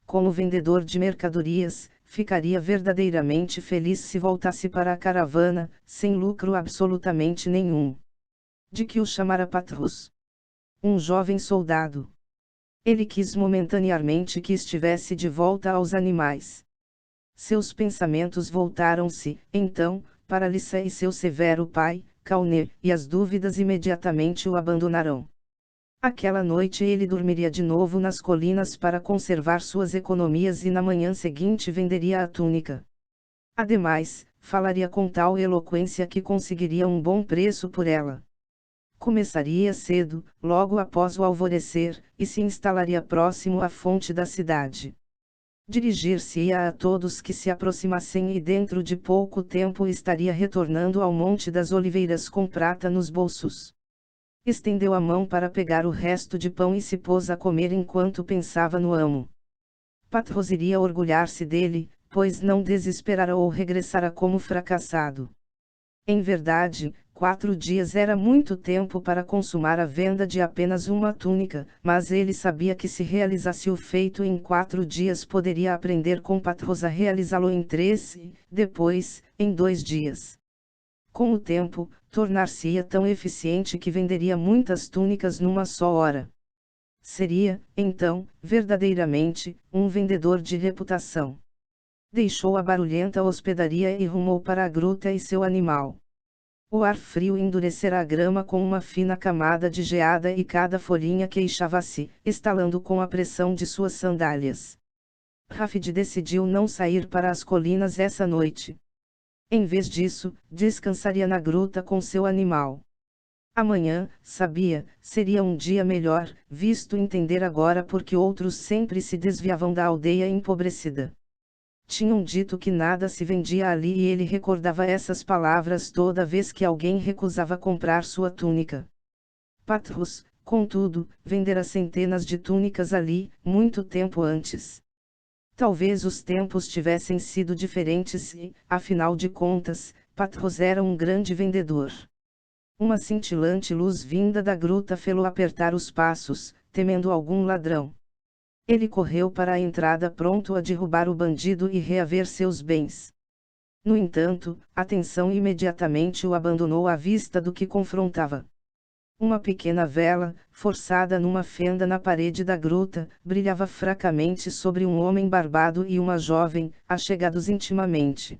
Como vendedor de mercadorias, ficaria verdadeiramente feliz se voltasse para a caravana, sem lucro absolutamente nenhum. De que o chamara Patrus? Um jovem soldado. Ele quis momentaneamente que estivesse de volta aos animais. Seus pensamentos voltaram-se, então, para Lissa e seu severo pai, Cauner, e as dúvidas imediatamente o abandonarão. Aquela noite ele dormiria de novo nas colinas para conservar suas economias e na manhã seguinte venderia a túnica. Ademais, falaria com tal eloquência que conseguiria um bom preço por ela. Começaria cedo, logo após o alvorecer, e se instalaria próximo à fonte da cidade. Dirigir-se-ia a todos que se aproximassem e dentro de pouco tempo estaria retornando ao Monte das Oliveiras com prata nos bolsos. Estendeu a mão para pegar o resto de pão e se pôs a comer enquanto pensava no amo. Patros iria orgulhar-se dele, pois não desesperara ou regressara como fracassado. Em verdade, 4 dias era muito tempo para consumar a venda de apenas uma túnica, mas ele sabia que se realizasse o feito em 4 dias poderia aprender com Patros a realizá-lo em 3 e, depois, em 2 dias. Com o tempo, tornar-se-ia tão eficiente que venderia muitas túnicas numa só hora. Seria, então, verdadeiramente, um vendedor de reputação. Deixou a barulhenta hospedaria e rumou para a gruta e seu animal. O ar frio endurecera a grama com uma fina camada de geada e cada folhinha queixava-se, estalando com a pressão de suas sandálias. Rafid decidiu não sair para as colinas essa noite. Em vez disso, descansaria na gruta com seu animal. Amanhã, sabia, seria um dia melhor, visto entender agora porque outros sempre se desviavam da aldeia empobrecida. Tinham dito que nada se vendia ali e ele recordava essas palavras toda vez que alguém recusava comprar sua túnica. Patros, contudo, vendera centenas de túnicas ali, muito tempo antes. Talvez os tempos tivessem sido diferentes e, afinal de contas, Patros era um grande vendedor. Uma cintilante luz vinda da gruta fê-lo apertar os passos, temendo algum ladrão. Ele correu para a entrada pronto a derrubar o bandido e reaver seus bens. No entanto, a tensão imediatamente o abandonou à vista do que confrontava. Uma pequena vela, forçada numa fenda na parede da gruta, brilhava fracamente sobre um homem barbado e uma jovem, achegados intimamente.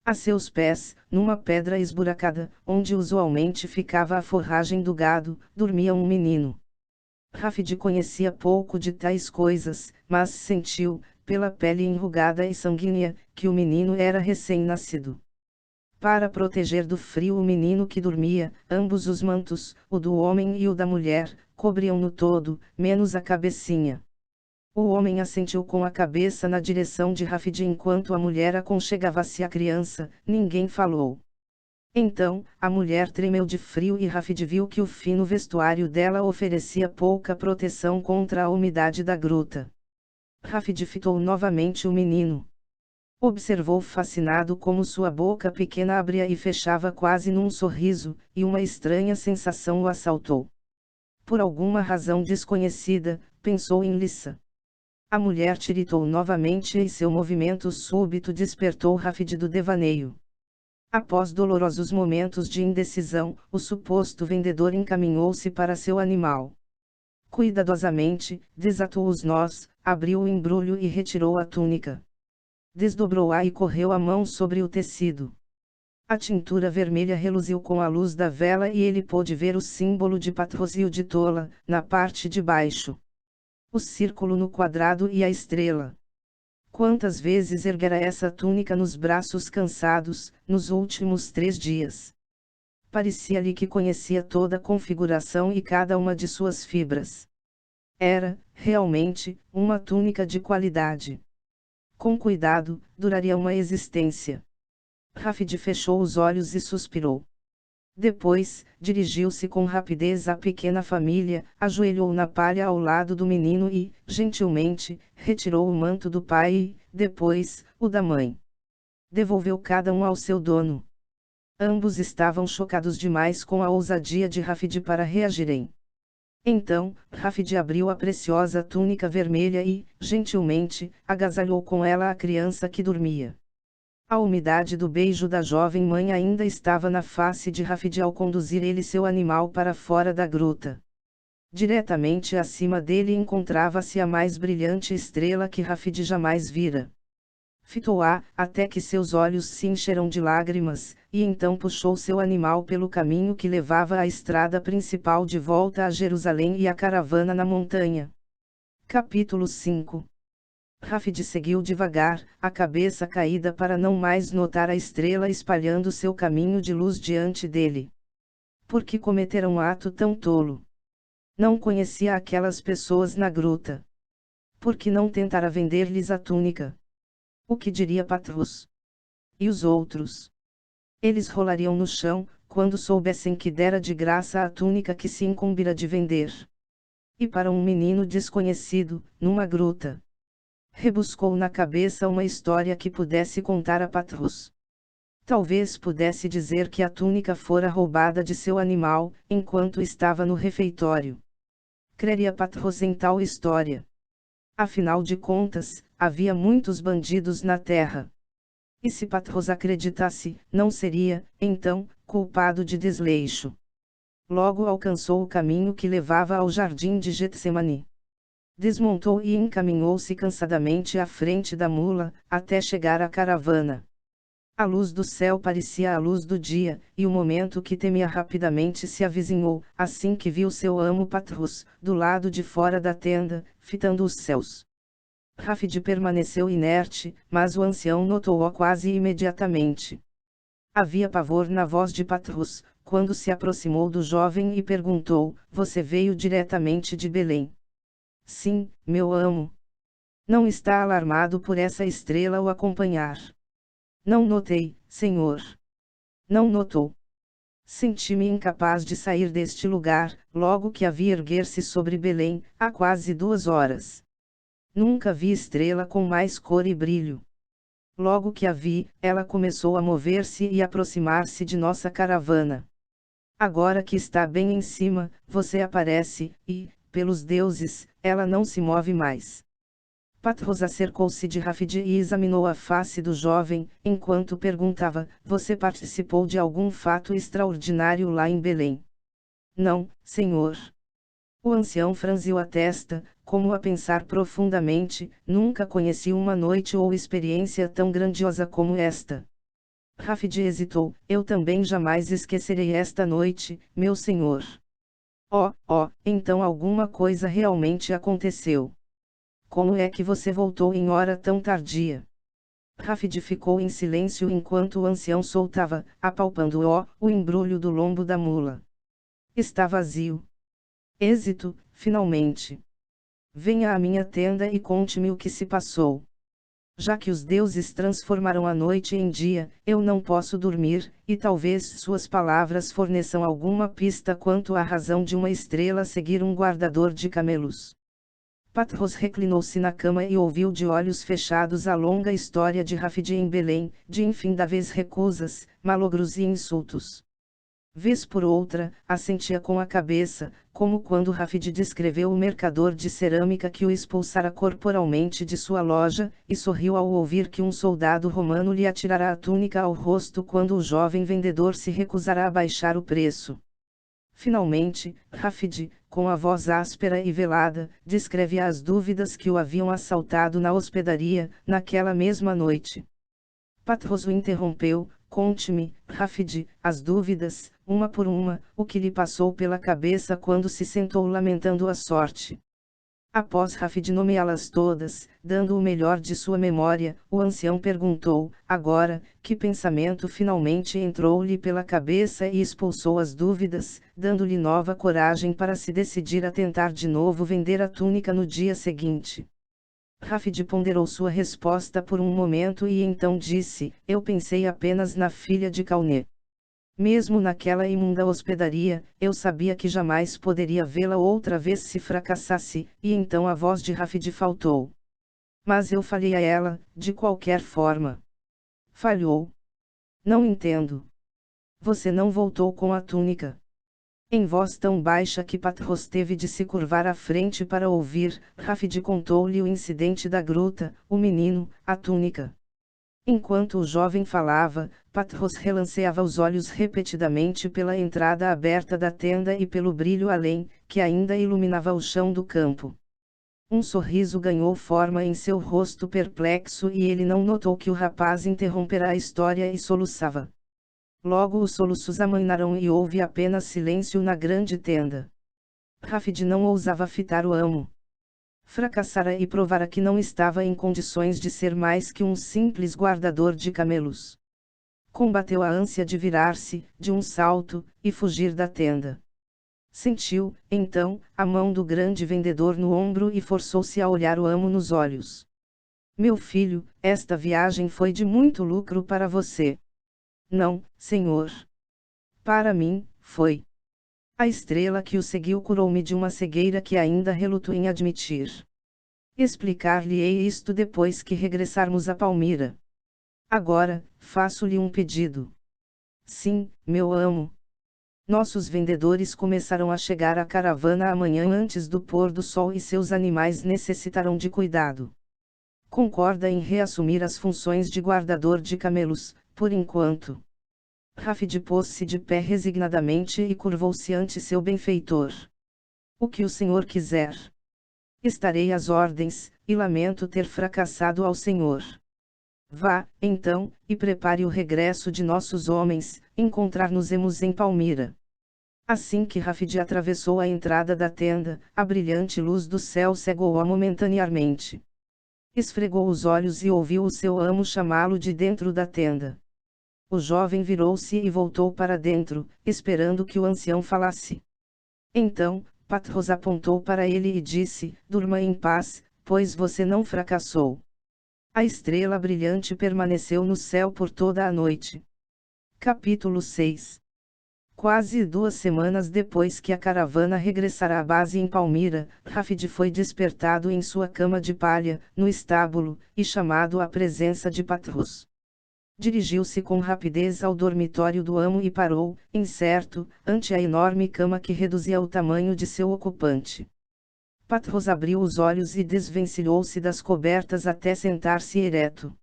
A seus pés, numa pedra esburacada, onde usualmente ficava a forragem do gado, dormia um menino. Rafid conhecia pouco de tais coisas, mas sentiu, pela pele enrugada e sanguínea, que o menino era recém-nascido. Para proteger do frio o menino que dormia, ambos os mantos, o do homem e o da mulher, cobriam-no todo, menos a cabecinha. O homem assentiu com a cabeça na direção de Rafid enquanto a mulher aconchegava-se à criança, ninguém falou. Então, a mulher tremeu de frio e Rafid viu que o fino vestuário dela oferecia pouca proteção contra a umidade da gruta. Rafid fitou novamente o menino. Observou fascinado como sua boca pequena abria e fechava quase num sorriso, e uma estranha sensação o assaltou. Por alguma razão desconhecida, pensou em Lissa. A mulher tiritou novamente e seu movimento súbito despertou Rafid do devaneio. Após dolorosos momentos de indecisão, o suposto vendedor encaminhou-se para seu animal. Cuidadosamente, desatou os nós, abriu o embrulho e retirou a túnica. Desdobrou-a e correu a mão sobre o tecido. A tintura vermelha reluziu com a luz da vela e ele pôde ver o símbolo de patrocínio de Tola, na parte de baixo. O círculo no quadrado e a estrela. Quantas vezes erguera essa túnica nos braços cansados, nos últimos 3 dias? Parecia-lhe que conhecia toda a configuração e cada uma de suas fibras. Era, realmente, uma túnica de qualidade. Com cuidado, duraria uma existência. Rafid fechou os olhos e suspirou. Depois, dirigiu-se com rapidez à pequena família, ajoelhou na palha ao lado do menino e, gentilmente, retirou o manto do pai e, depois, o da mãe. Devolveu cada um ao seu dono. Ambos estavam chocados demais com a ousadia de Rafid para reagirem. Então, Rafid abriu a preciosa túnica vermelha e, gentilmente, agasalhou com ela a criança que dormia. A umidade do beijo da jovem mãe ainda estava na face de Rafid ao conduzir ele seu animal para fora da gruta. Diretamente acima dele encontrava-se a mais brilhante estrela que Rafid jamais vira. Fitou-a, até que seus olhos se encheram de lágrimas, e então puxou seu animal pelo caminho que levava à estrada principal de volta a Jerusalém e à caravana na montanha. Capítulo 5. Rafid seguiu devagar, a cabeça caída para não mais notar a estrela espalhando seu caminho de luz diante dele. Por que cometer um ato tão tolo? Não conhecia aquelas pessoas na gruta. Por que não tentara vender-lhes a túnica? O que diria Patrus? E os outros? Eles rolariam no chão, quando soubessem que dera de graça a túnica que se incumbira de vender. E para um menino desconhecido, numa gruta. Rebuscou na cabeça uma história que pudesse contar a Patrus. Talvez pudesse dizer que a túnica fora roubada de seu animal, enquanto estava no refeitório. Creria Patrus em tal história. Afinal de contas, havia muitos bandidos na terra. E se Patrus acreditasse, não seria, então, culpado de desleixo. Logo alcançou o caminho que levava ao jardim de Getsemane. Desmontou e encaminhou-se cansadamente à frente da mula, até chegar à caravana. A luz do céu parecia a luz do dia, e o momento que temia rapidamente se avizinhou, assim que viu seu amo Patrus, do lado de fora da tenda, fitando os céus. Rafid permaneceu inerte, mas o ancião notou-o quase imediatamente. Havia pavor na voz de Patrus, quando se aproximou do jovem e perguntou: "Você veio diretamente de Belém?" "Sim, meu amo." "Não está alarmado por essa estrela o acompanhar?" "Não notei, senhor." "Não notou." "Senti-me incapaz de sair deste lugar, logo que a vi erguer-se sobre Belém, há quase 2 horas. Nunca vi estrela com mais cor e brilho. Logo que a vi, ela começou a mover-se e aproximar-se de nossa caravana. Agora que está bem em cima, você aparece, e, pelos deuses, ela não se move mais." Patrus acercou-se de Rafid e examinou a face do jovem, enquanto perguntava: "Você participou de algum fato extraordinário lá em Belém?" "Não, senhor." O ancião franziu a testa, como a pensar profundamente: "Nunca conheci uma noite ou experiência tão grandiosa como esta." Rafid hesitou: "Eu também jamais esquecerei esta noite, meu senhor." Oh, então alguma coisa realmente aconteceu." "Como é que você voltou em hora tão tardia?" Rafid ficou em silêncio enquanto o ancião soltava, apalpando o embrulho do lombo da mula. "Está vazio." "Êxito, finalmente." "Venha à minha tenda e conte-me o que se passou." Já que os deuses transformaram a noite em dia, eu não posso dormir, e talvez suas palavras forneçam alguma pista quanto à razão de uma estrela seguir um guardador de camelos. Patros reclinou-se na cama e ouviu de olhos fechados a longa história de Rafid em Belém, de infindáveis recusas, malogros e insultos. Vez por outra, assentia com a cabeça, como quando Rafid descreveu o mercador de cerâmica que o expulsara corporalmente de sua loja, e sorriu ao ouvir que um soldado romano lhe atirará a túnica ao rosto quando o jovem vendedor se recusará a baixar o preço. Finalmente, Rafid, com a voz áspera e velada, descreve as dúvidas que o haviam assaltado na hospedaria, naquela mesma noite. Patros o interrompeu: conte-me, Rafid, as dúvidas, uma por uma, o que lhe passou pela cabeça quando se sentou lamentando a sorte. Após Rafid nomeá-las todas, dando o melhor de sua memória, o ancião perguntou: agora, que pensamento finalmente entrou-lhe pela cabeça e expulsou as dúvidas, dando-lhe nova coragem para se decidir a tentar de novo vender a túnica no dia seguinte? Rafid ponderou sua resposta por um momento e então disse: eu pensei apenas na filha de Kauné. Mesmo naquela imunda hospedaria, eu sabia que jamais poderia vê-la outra vez se fracassasse, e então a voz de Rafid faltou. Mas eu falei a ela, de qualquer forma. Falhou. Não entendo. Você não voltou com a túnica. Em voz tão baixa que Patros teve de se curvar à frente para ouvir, Rafid contou-lhe o incidente da gruta, o menino, a túnica. Enquanto o jovem falava, Patros relanceava os olhos repetidamente pela entrada aberta da tenda e pelo brilho além, que ainda iluminava o chão do campo. Um sorriso ganhou forma em seu rosto perplexo e ele não notou que o rapaz interrompera a história e soluçava. Logo os soluços amainaram e houve apenas silêncio na grande tenda. Rafid não ousava fitar o amo. Fracassara e provara que não estava em condições de ser mais que um simples guardador de camelos. Combateu a ânsia de virar-se, de um salto, e fugir da tenda. Sentiu, então, a mão do grande vendedor no ombro e forçou-se a olhar o amo nos olhos. Meu filho, esta viagem foi de muito lucro para você. Não, senhor. Para mim, foi. A estrela que o seguiu curou-me de uma cegueira que ainda reluto em admitir. Explicar-lhe-ei isto depois que regressarmos a Palmira. Agora, faço-lhe um pedido. Sim, meu amo. Nossos vendedores começarão a chegar à caravana amanhã antes do pôr do sol e seus animais necessitarão de cuidado. Concorda em reassumir as funções de guardador de camelos, por enquanto. Rafid pôs-se de pé resignadamente e curvou-se ante seu benfeitor. O que o senhor quiser. Estarei às ordens, e lamento ter fracassado ao senhor. Vá, então, e prepare o regresso de nossos homens, encontrar-nos-emos em Palmira. Assim que Rafid atravessou a entrada da tenda, a brilhante luz do céu cegou-a momentaneamente. Esfregou os olhos e ouviu o seu amo chamá-lo de dentro da tenda. O jovem virou-se e voltou para dentro, esperando que o ancião falasse. Então, Patros apontou para ele e disse: durma em paz, pois você não fracassou. A estrela brilhante permaneceu no céu por toda a noite. Capítulo 6. Quase 2 semanas depois que a caravana regressara à base em Palmira, Rafid foi despertado em sua cama de palha, no estábulo, e chamado à presença de Patros. Dirigiu-se com rapidez ao dormitório do amo e parou, incerto, ante a enorme cama que reduzia o tamanho de seu ocupante. Patros abriu os olhos e desvencilhou-se das cobertas até sentar-se ereto.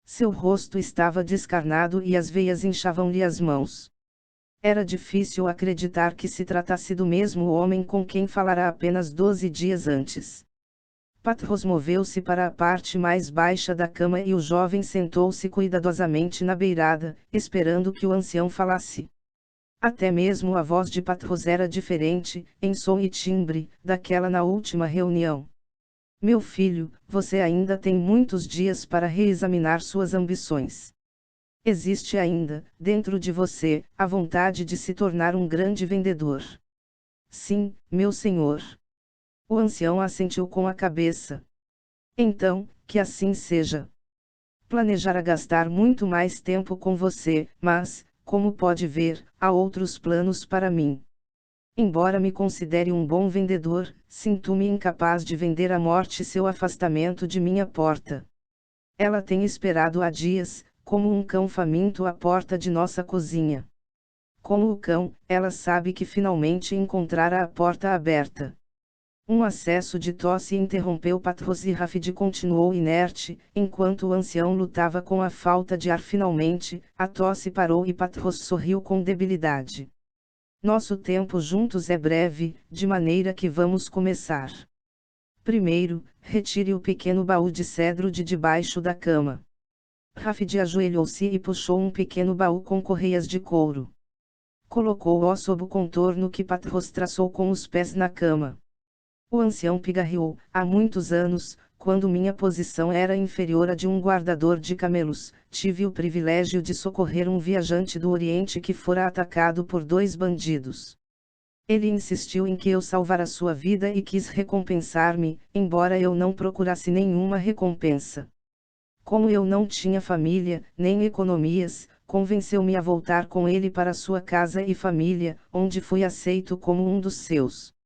Seu rosto estava descarnado e as veias inchavam-lhe as mãos. Era difícil acreditar que se tratasse do mesmo homem com quem falara apenas 12 dias antes. Patros moveu-se para a parte mais baixa da cama e o jovem sentou-se cuidadosamente na beirada, esperando que o ancião falasse. Até mesmo a voz de Patros era diferente, em som e timbre, daquela na última reunião. Meu filho, você ainda tem muitos dias para reexaminar suas ambições. Existe ainda, dentro de você, a vontade de se tornar um grande vendedor. Sim, meu senhor. O ancião assentiu com a cabeça. Então, que assim seja. Planejara gastar muito mais tempo com você, mas, como pode ver, há outros planos para mim. Embora me considere um bom vendedor, sinto-me incapaz de vender à morte seu afastamento de minha porta. Ela tem esperado há dias, como um cão faminto à porta de nossa cozinha. Como o cão, ela sabe que finalmente encontrará a porta aberta. Um acesso de tosse interrompeu Patros e Rafid continuou inerte, enquanto o ancião lutava com a falta de ar. Finalmente, a tosse parou e Patros sorriu com debilidade. Nosso tempo juntos é breve, de maneira que vamos começar. Primeiro, retire o pequeno baú de cedro de debaixo da cama. Rafid ajoelhou-se e puxou um pequeno baú com correias de couro. Colocou-o sob o contorno que Patros traçou com os pés na cama. O ancião pigarreou: há muitos anos, quando minha posição era inferior à de um guardador de camelos, tive o privilégio de socorrer um viajante do Oriente que fora atacado por 2 bandidos. Ele insistiu em que eu salvara sua vida e quis recompensar-me, embora eu não procurasse nenhuma recompensa. Como eu não tinha família, nem economias, convenceu-me a voltar com ele para sua casa e família, onde fui aceito como um dos seus.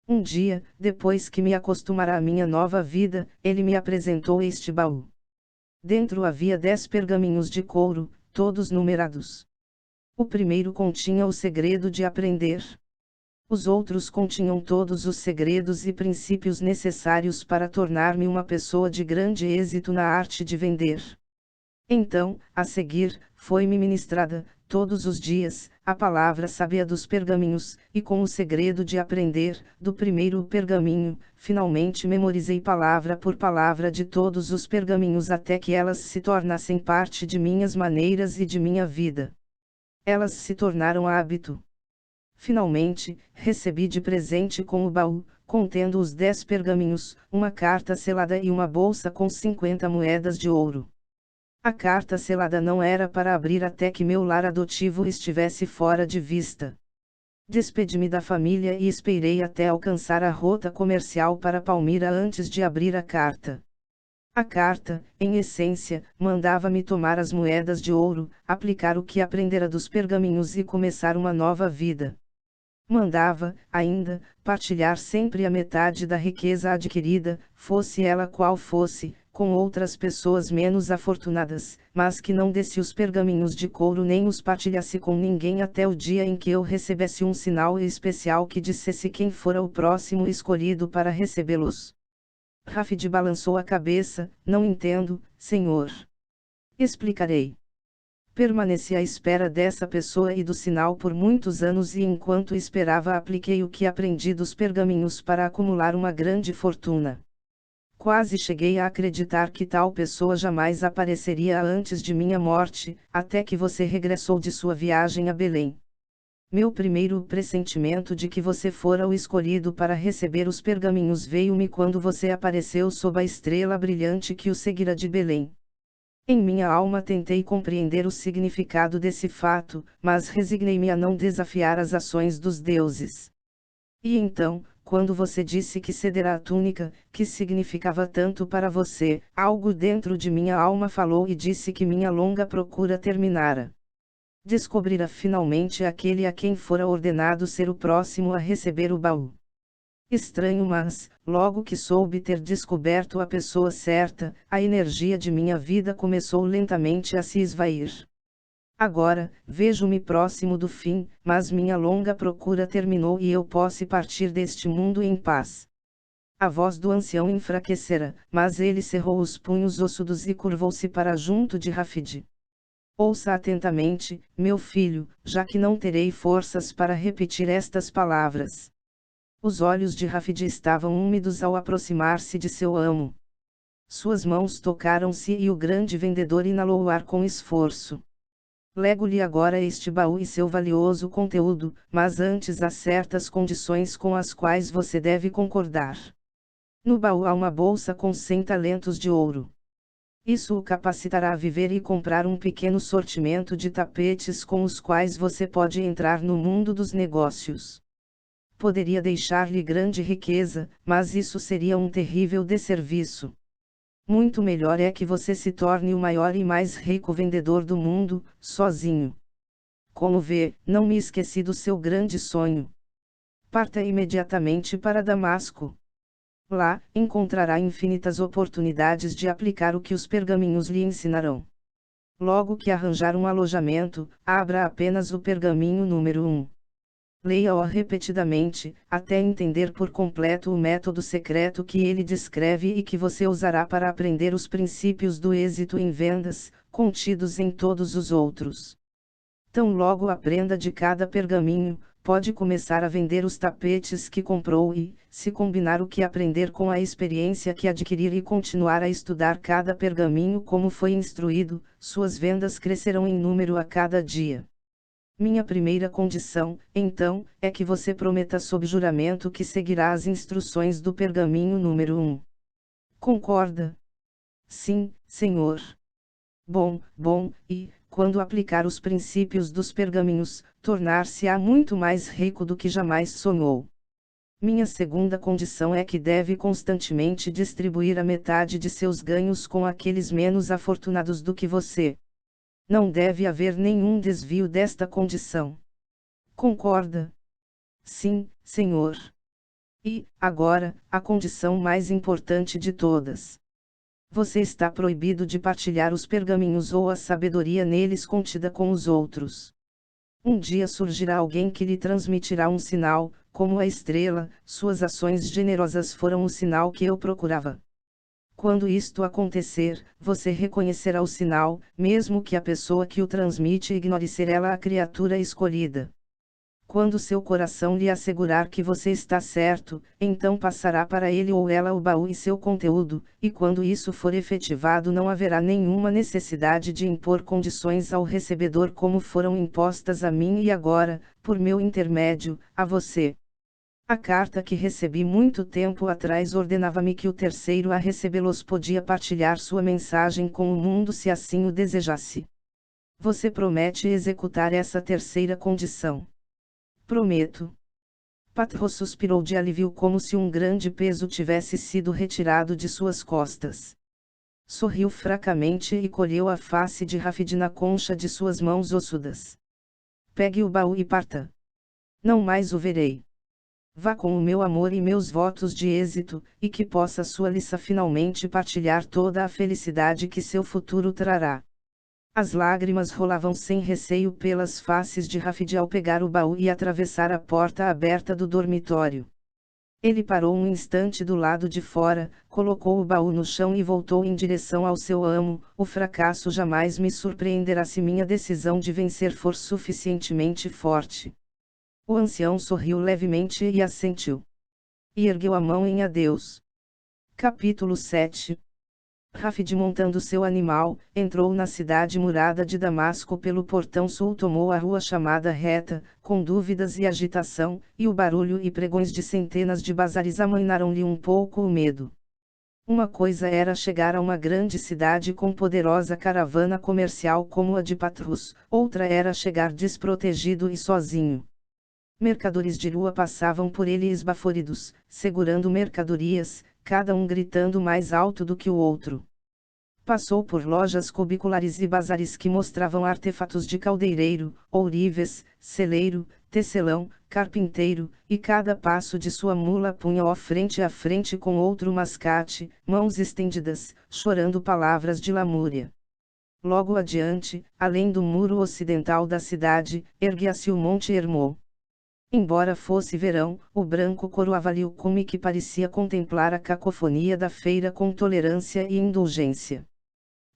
Um dia, depois que me acostumara à minha nova vida, ele me apresentou este baú. Dentro havia 10 pergaminhos de couro, todos numerados. O primeiro continha o segredo de aprender. Os outros continham todos os segredos e princípios necessários para tornar-me uma pessoa de grande êxito na arte de vender. Então, a seguir, foi-me ministrada, todos os dias, a palavra sábia dos pergaminhos, e com o segredo de aprender, do primeiro pergaminho, finalmente memorizei palavra por palavra de todos os pergaminhos até que elas se tornassem parte de minhas maneiras e de minha vida. Elas se tornaram hábito. Finalmente, recebi de presente com o baú, contendo os 10 pergaminhos, uma carta selada e uma bolsa com 50 moedas de ouro. A carta selada não era para abrir até que meu lar adotivo estivesse fora de vista. Despedi-me da família e esperei até alcançar a rota comercial para Palmira antes de abrir a carta. A carta, em essência, mandava-me tomar as moedas de ouro, aplicar o que aprendera dos pergaminhos e começar uma nova vida. Mandava, ainda, partilhar sempre a metade da riqueza adquirida, fosse ela qual fosse, com outras pessoas menos afortunadas, mas que não desse os pergaminhos de couro nem os partilhasse com ninguém até o dia em que eu recebesse um sinal especial que dissesse quem fora o próximo escolhido para recebê-los. Rafid balançou a cabeça: não entendo, senhor. Explicarei. Permaneci à espera dessa pessoa e do sinal por muitos anos e enquanto esperava apliquei o que aprendi dos pergaminhos para acumular uma grande fortuna. Quase cheguei a acreditar que tal pessoa jamais apareceria antes de minha morte, até que você regressou de sua viagem a Belém. Meu primeiro pressentimento de que você fora o escolhido para receber os pergaminhos veio-me quando você apareceu sob a estrela brilhante que o seguira de Belém. Em minha alma tentei compreender o significado desse fato, mas resignei-me a não desafiar as ações dos deuses. E então, quando você disse que cederá a túnica, que significava tanto para você, algo dentro de minha alma falou e disse que minha longa procura terminara. Descobrira finalmente aquele a quem fora ordenado ser o próximo a receber o baú. Estranho, mas, logo que soube ter descoberto a pessoa certa, a energia de minha vida começou lentamente a se esvair. Agora, vejo-me próximo do fim, mas minha longa procura terminou e eu posso partir deste mundo em paz. A voz do ancião enfraquecera, mas ele cerrou os punhos ossudos e curvou-se para junto de Rafid. Ouça atentamente, meu filho, já que não terei forças para repetir estas palavras. Os olhos de Rafid estavam úmidos ao aproximar-se de seu amo. Suas mãos tocaram-se e o grande vendedor inalou o ar com esforço. Lego-lhe agora este baú e seu valioso conteúdo, mas antes há certas condições com as quais você deve concordar. No baú há uma bolsa com 100 talentos de ouro. Isso o capacitará a viver e comprar um pequeno sortimento de tapetes com os quais você pode entrar no mundo dos negócios. Poderia deixar-lhe grande riqueza, mas isso seria um terrível desserviço. muito melhor é que você se torne o maior e mais rico vendedor do mundo, sozinho. Como vê, não me esqueci do seu grande sonho. Parta imediatamente para Damasco. Lá, encontrará infinitas oportunidades de aplicar o que os pergaminhos lhe ensinarão. Logo que arranjar um alojamento, abra apenas o pergaminho número 1. Leia-o repetidamente, até entender por completo o método secreto que ele descreve e que você usará para aprender os princípios do êxito em vendas, contidos em todos os outros. Tão logo aprenda de cada pergaminho, pode começar a vender os tapetes que comprou e, se combinar o que aprender com a experiência que adquirir e continuar a estudar cada pergaminho como foi instruído, suas vendas crescerão em número a cada dia. Minha primeira condição, então, é que você prometa sob juramento que seguirá as instruções do pergaminho número 1. Concorda? Sim, senhor. Bom, e, quando aplicar os princípios dos pergaminhos, tornar-se-á muito mais rico do que jamais sonhou. Minha segunda condição é que deve constantemente distribuir a metade de seus ganhos com aqueles menos afortunados do que você. Não deve haver nenhum desvio desta condição. Concorda? Sim, senhor. E, agora, a condição mais importante de todas. Você está proibido de partilhar os pergaminhos ou a sabedoria neles contida com os outros. Um dia surgirá alguém que lhe transmitirá um sinal, como a estrela, suas ações generosas foram o sinal que eu procurava. Quando isto acontecer, você reconhecerá o sinal, mesmo que a pessoa que o transmite ignore ser ela a criatura escolhida. Quando seu coração lhe assegurar que você está certo, então passará para ele ou ela o baú e seu conteúdo, e quando isso for efetivado não haverá nenhuma necessidade de impor condições ao recebedor como foram impostas a mim e agora, por meu intermédio, a você. A carta que recebi muito tempo atrás ordenava-me que o terceiro a recebê-los podia partilhar sua mensagem com o mundo se assim o desejasse. Você promete executar essa terceira condição? Prometo. Patros suspirou de alívio como se um grande peso tivesse sido retirado de suas costas. Sorriu fracamente e colheu a face de Rafid na concha de suas mãos ossudas. Pegue o baú e parta. Não mais o verei. Vá com o meu amor e meus votos de êxito, e que possa sua Lissa finalmente partilhar toda a felicidade que seu futuro trará. As lágrimas rolavam sem receio pelas faces de Rafid ao pegar o baú e atravessar a porta aberta do dormitório. Ele parou um instante do lado de fora, colocou o baú no chão e voltou em direção ao seu amo. O fracasso jamais me surpreenderá se minha decisão de vencer for suficientemente forte. O ancião sorriu levemente e assentiu. E ergueu a mão em adeus. Capítulo 7. Rafid, montando seu animal, entrou na cidade murada de Damasco pelo portão sul, tomou a rua chamada Reta, com dúvidas e agitação, e o barulho e pregões de centenas de bazares amainaram-lhe um pouco o medo. Uma coisa era chegar a uma grande cidade com poderosa caravana comercial como a de Patros, outra era chegar desprotegido e sozinho. Mercadores de rua passavam por ele esbaforidos, segurando mercadorias, cada um gritando mais alto do que o outro. Passou por lojas cubiculares e bazares que mostravam artefatos de caldeireiro, ourives, celeiro, tecelão, carpinteiro, e cada passo de sua mula punha-o frente a frente com outro mascate, mãos estendidas, chorando palavras de lamúria. Logo adiante, além do muro ocidental da cidade, erguia-se o Monte Hermon. Embora fosse verão, o branco coroava-lhe o cume que parecia contemplar a cacofonia da feira com tolerância e indulgência.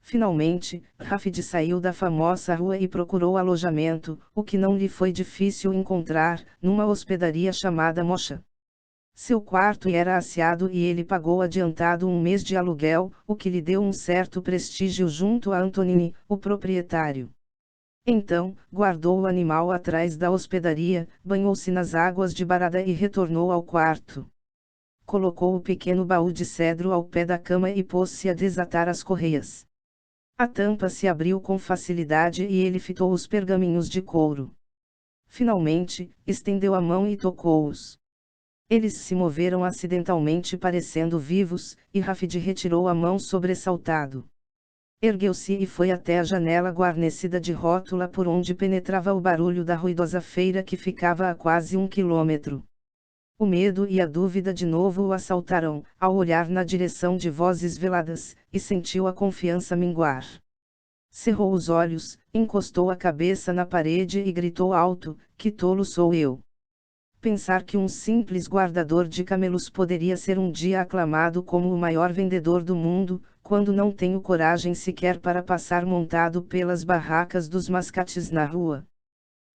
Finalmente, Rafid saiu da famosa rua e procurou alojamento, o que não lhe foi difícil encontrar, numa hospedaria chamada Mocha. Seu quarto era asseado e ele pagou adiantado um mês de aluguel, o que lhe deu um certo prestígio junto a Antonini, o proprietário. Então, guardou o animal atrás da hospedaria, banhou-se nas águas de Barada e retornou ao quarto. Colocou o pequeno baú de cedro ao pé da cama e pôs-se a desatar as correias. A tampa se abriu com facilidade e ele fitou os pergaminhos de couro. Finalmente, estendeu a mão e tocou-os. Eles se moveram acidentalmente parecendo vivos, e Rafid retirou a mão sobressaltado. Ergueu-se e foi até a janela guarnecida de rótula por onde penetrava o barulho da ruidosa feira que ficava a quase 1 quilômetro. O medo e a dúvida de novo o assaltaram, ao olhar na direção de vozes veladas, e sentiu a confiança minguar. Cerrou os olhos, encostou a cabeça na parede e gritou alto: "Que tolo sou eu! Pensar que um simples guardador de camelos poderia ser um dia aclamado como o maior vendedor do mundo, quando não tenho coragem sequer para passar montado pelas barracas dos mascates na rua."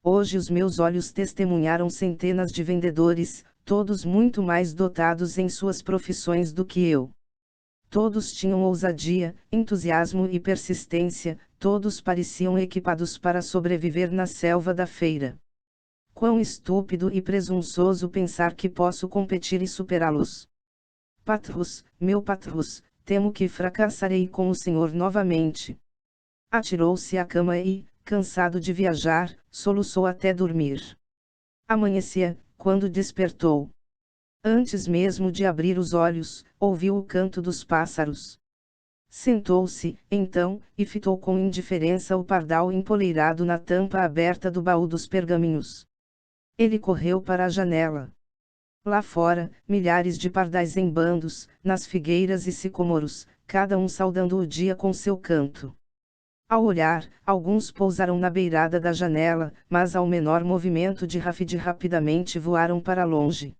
Hoje os meus olhos testemunharam centenas de vendedores, todos muito mais dotados em suas profissões do que eu. Todos tinham ousadia, entusiasmo e persistência, todos pareciam equipados para sobreviver na selva da feira. Quão estúpido e presunçoso pensar que posso competir e superá-los. Patrus, meu Patrus, temo que fracassarei com o senhor novamente. Atirou-se à cama e, cansado de viajar, soluçou até dormir. Amanhecia, quando despertou. Antes mesmo de abrir os olhos, ouviu o canto dos pássaros. Sentou-se, então, e fitou com indiferença o pardal empoleirado na tampa aberta do baú dos pergaminhos. Ele correu para a janela. Lá fora, milhares de pardais em bandos, nas figueiras e sicômoros, cada um saudando o dia com seu canto. Ao olhar, alguns pousaram na beirada da janela, mas ao menor movimento de Rafid rapidamente voaram para longe.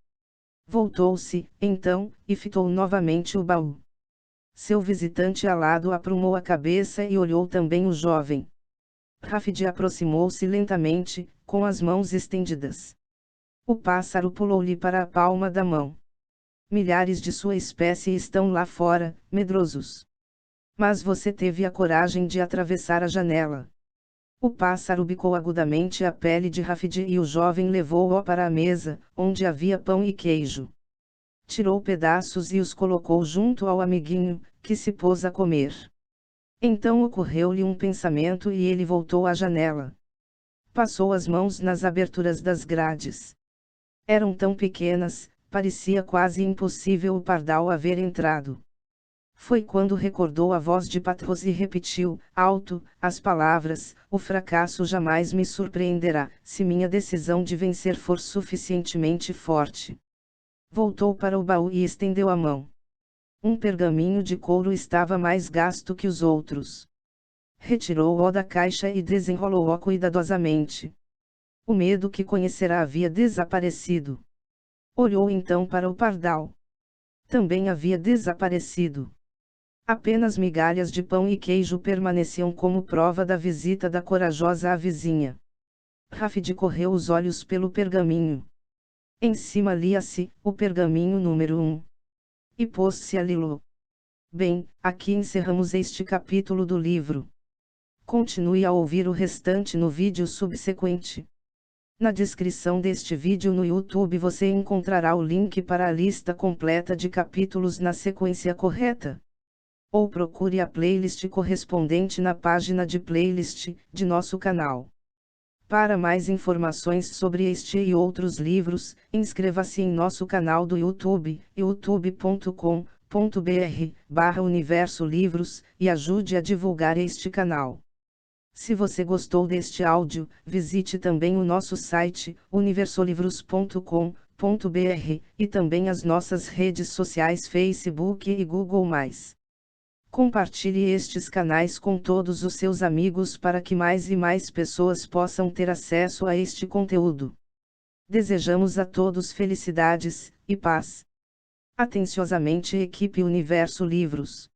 Voltou-se, então, e fitou novamente o baú. Seu visitante alado aprumou a cabeça e olhou também o jovem. Rafid aproximou-se lentamente, com as mãos estendidas. O pássaro pulou-lhe para a palma da mão. Milhares de sua espécie estão lá fora, medrosos. Mas você teve a coragem de atravessar a janela. O pássaro bicou agudamente a pele de Rafid e o jovem levou-o para a mesa, onde havia pão e queijo. Tirou pedaços e os colocou junto ao amiguinho, que se pôs a comer. Então ocorreu-lhe um pensamento e ele voltou à janela. Passou as mãos nas aberturas das grades. Eram tão pequenas, parecia quase impossível o pardal haver entrado. Foi quando recordou a voz de Patrus e repetiu, alto, as palavras: "O fracasso jamais me surpreenderá, se minha decisão de vencer for suficientemente forte." Voltou para o baú e estendeu a mão. Um pergaminho de couro estava mais gasto que os outros. Retirou-o da caixa e desenrolou-o cuidadosamente. O medo que conhecera havia desaparecido. Olhou então para o pardal. Também havia desaparecido. Apenas migalhas de pão e queijo permaneciam como prova da visita da corajosa à vizinha. Rafid correu os olhos pelo pergaminho. Em cima lia-se, o pergaminho número 1. E pôs-se a lê-lo. Bem, aqui encerramos este capítulo do livro. Continue a ouvir o restante no vídeo subsequente. Na descrição deste vídeo no YouTube você encontrará o link para a lista completa de capítulos na sequência correta. Ou procure a playlist correspondente na página de playlist de nosso canal. Para mais informações sobre este e outros livros, inscreva-se em nosso canal do YouTube, youtube.com.br/Universo Livros, e ajude a divulgar este canal. Se você gostou deste áudio, visite também o nosso site, universolivros.com.br, e também as nossas redes sociais Facebook e Google+. Compartilhe estes canais com todos os seus amigos para que mais e mais pessoas possam ter acesso a este conteúdo. Desejamos a todos felicidades e paz. Atenciosamente, Equipe Universo Livros.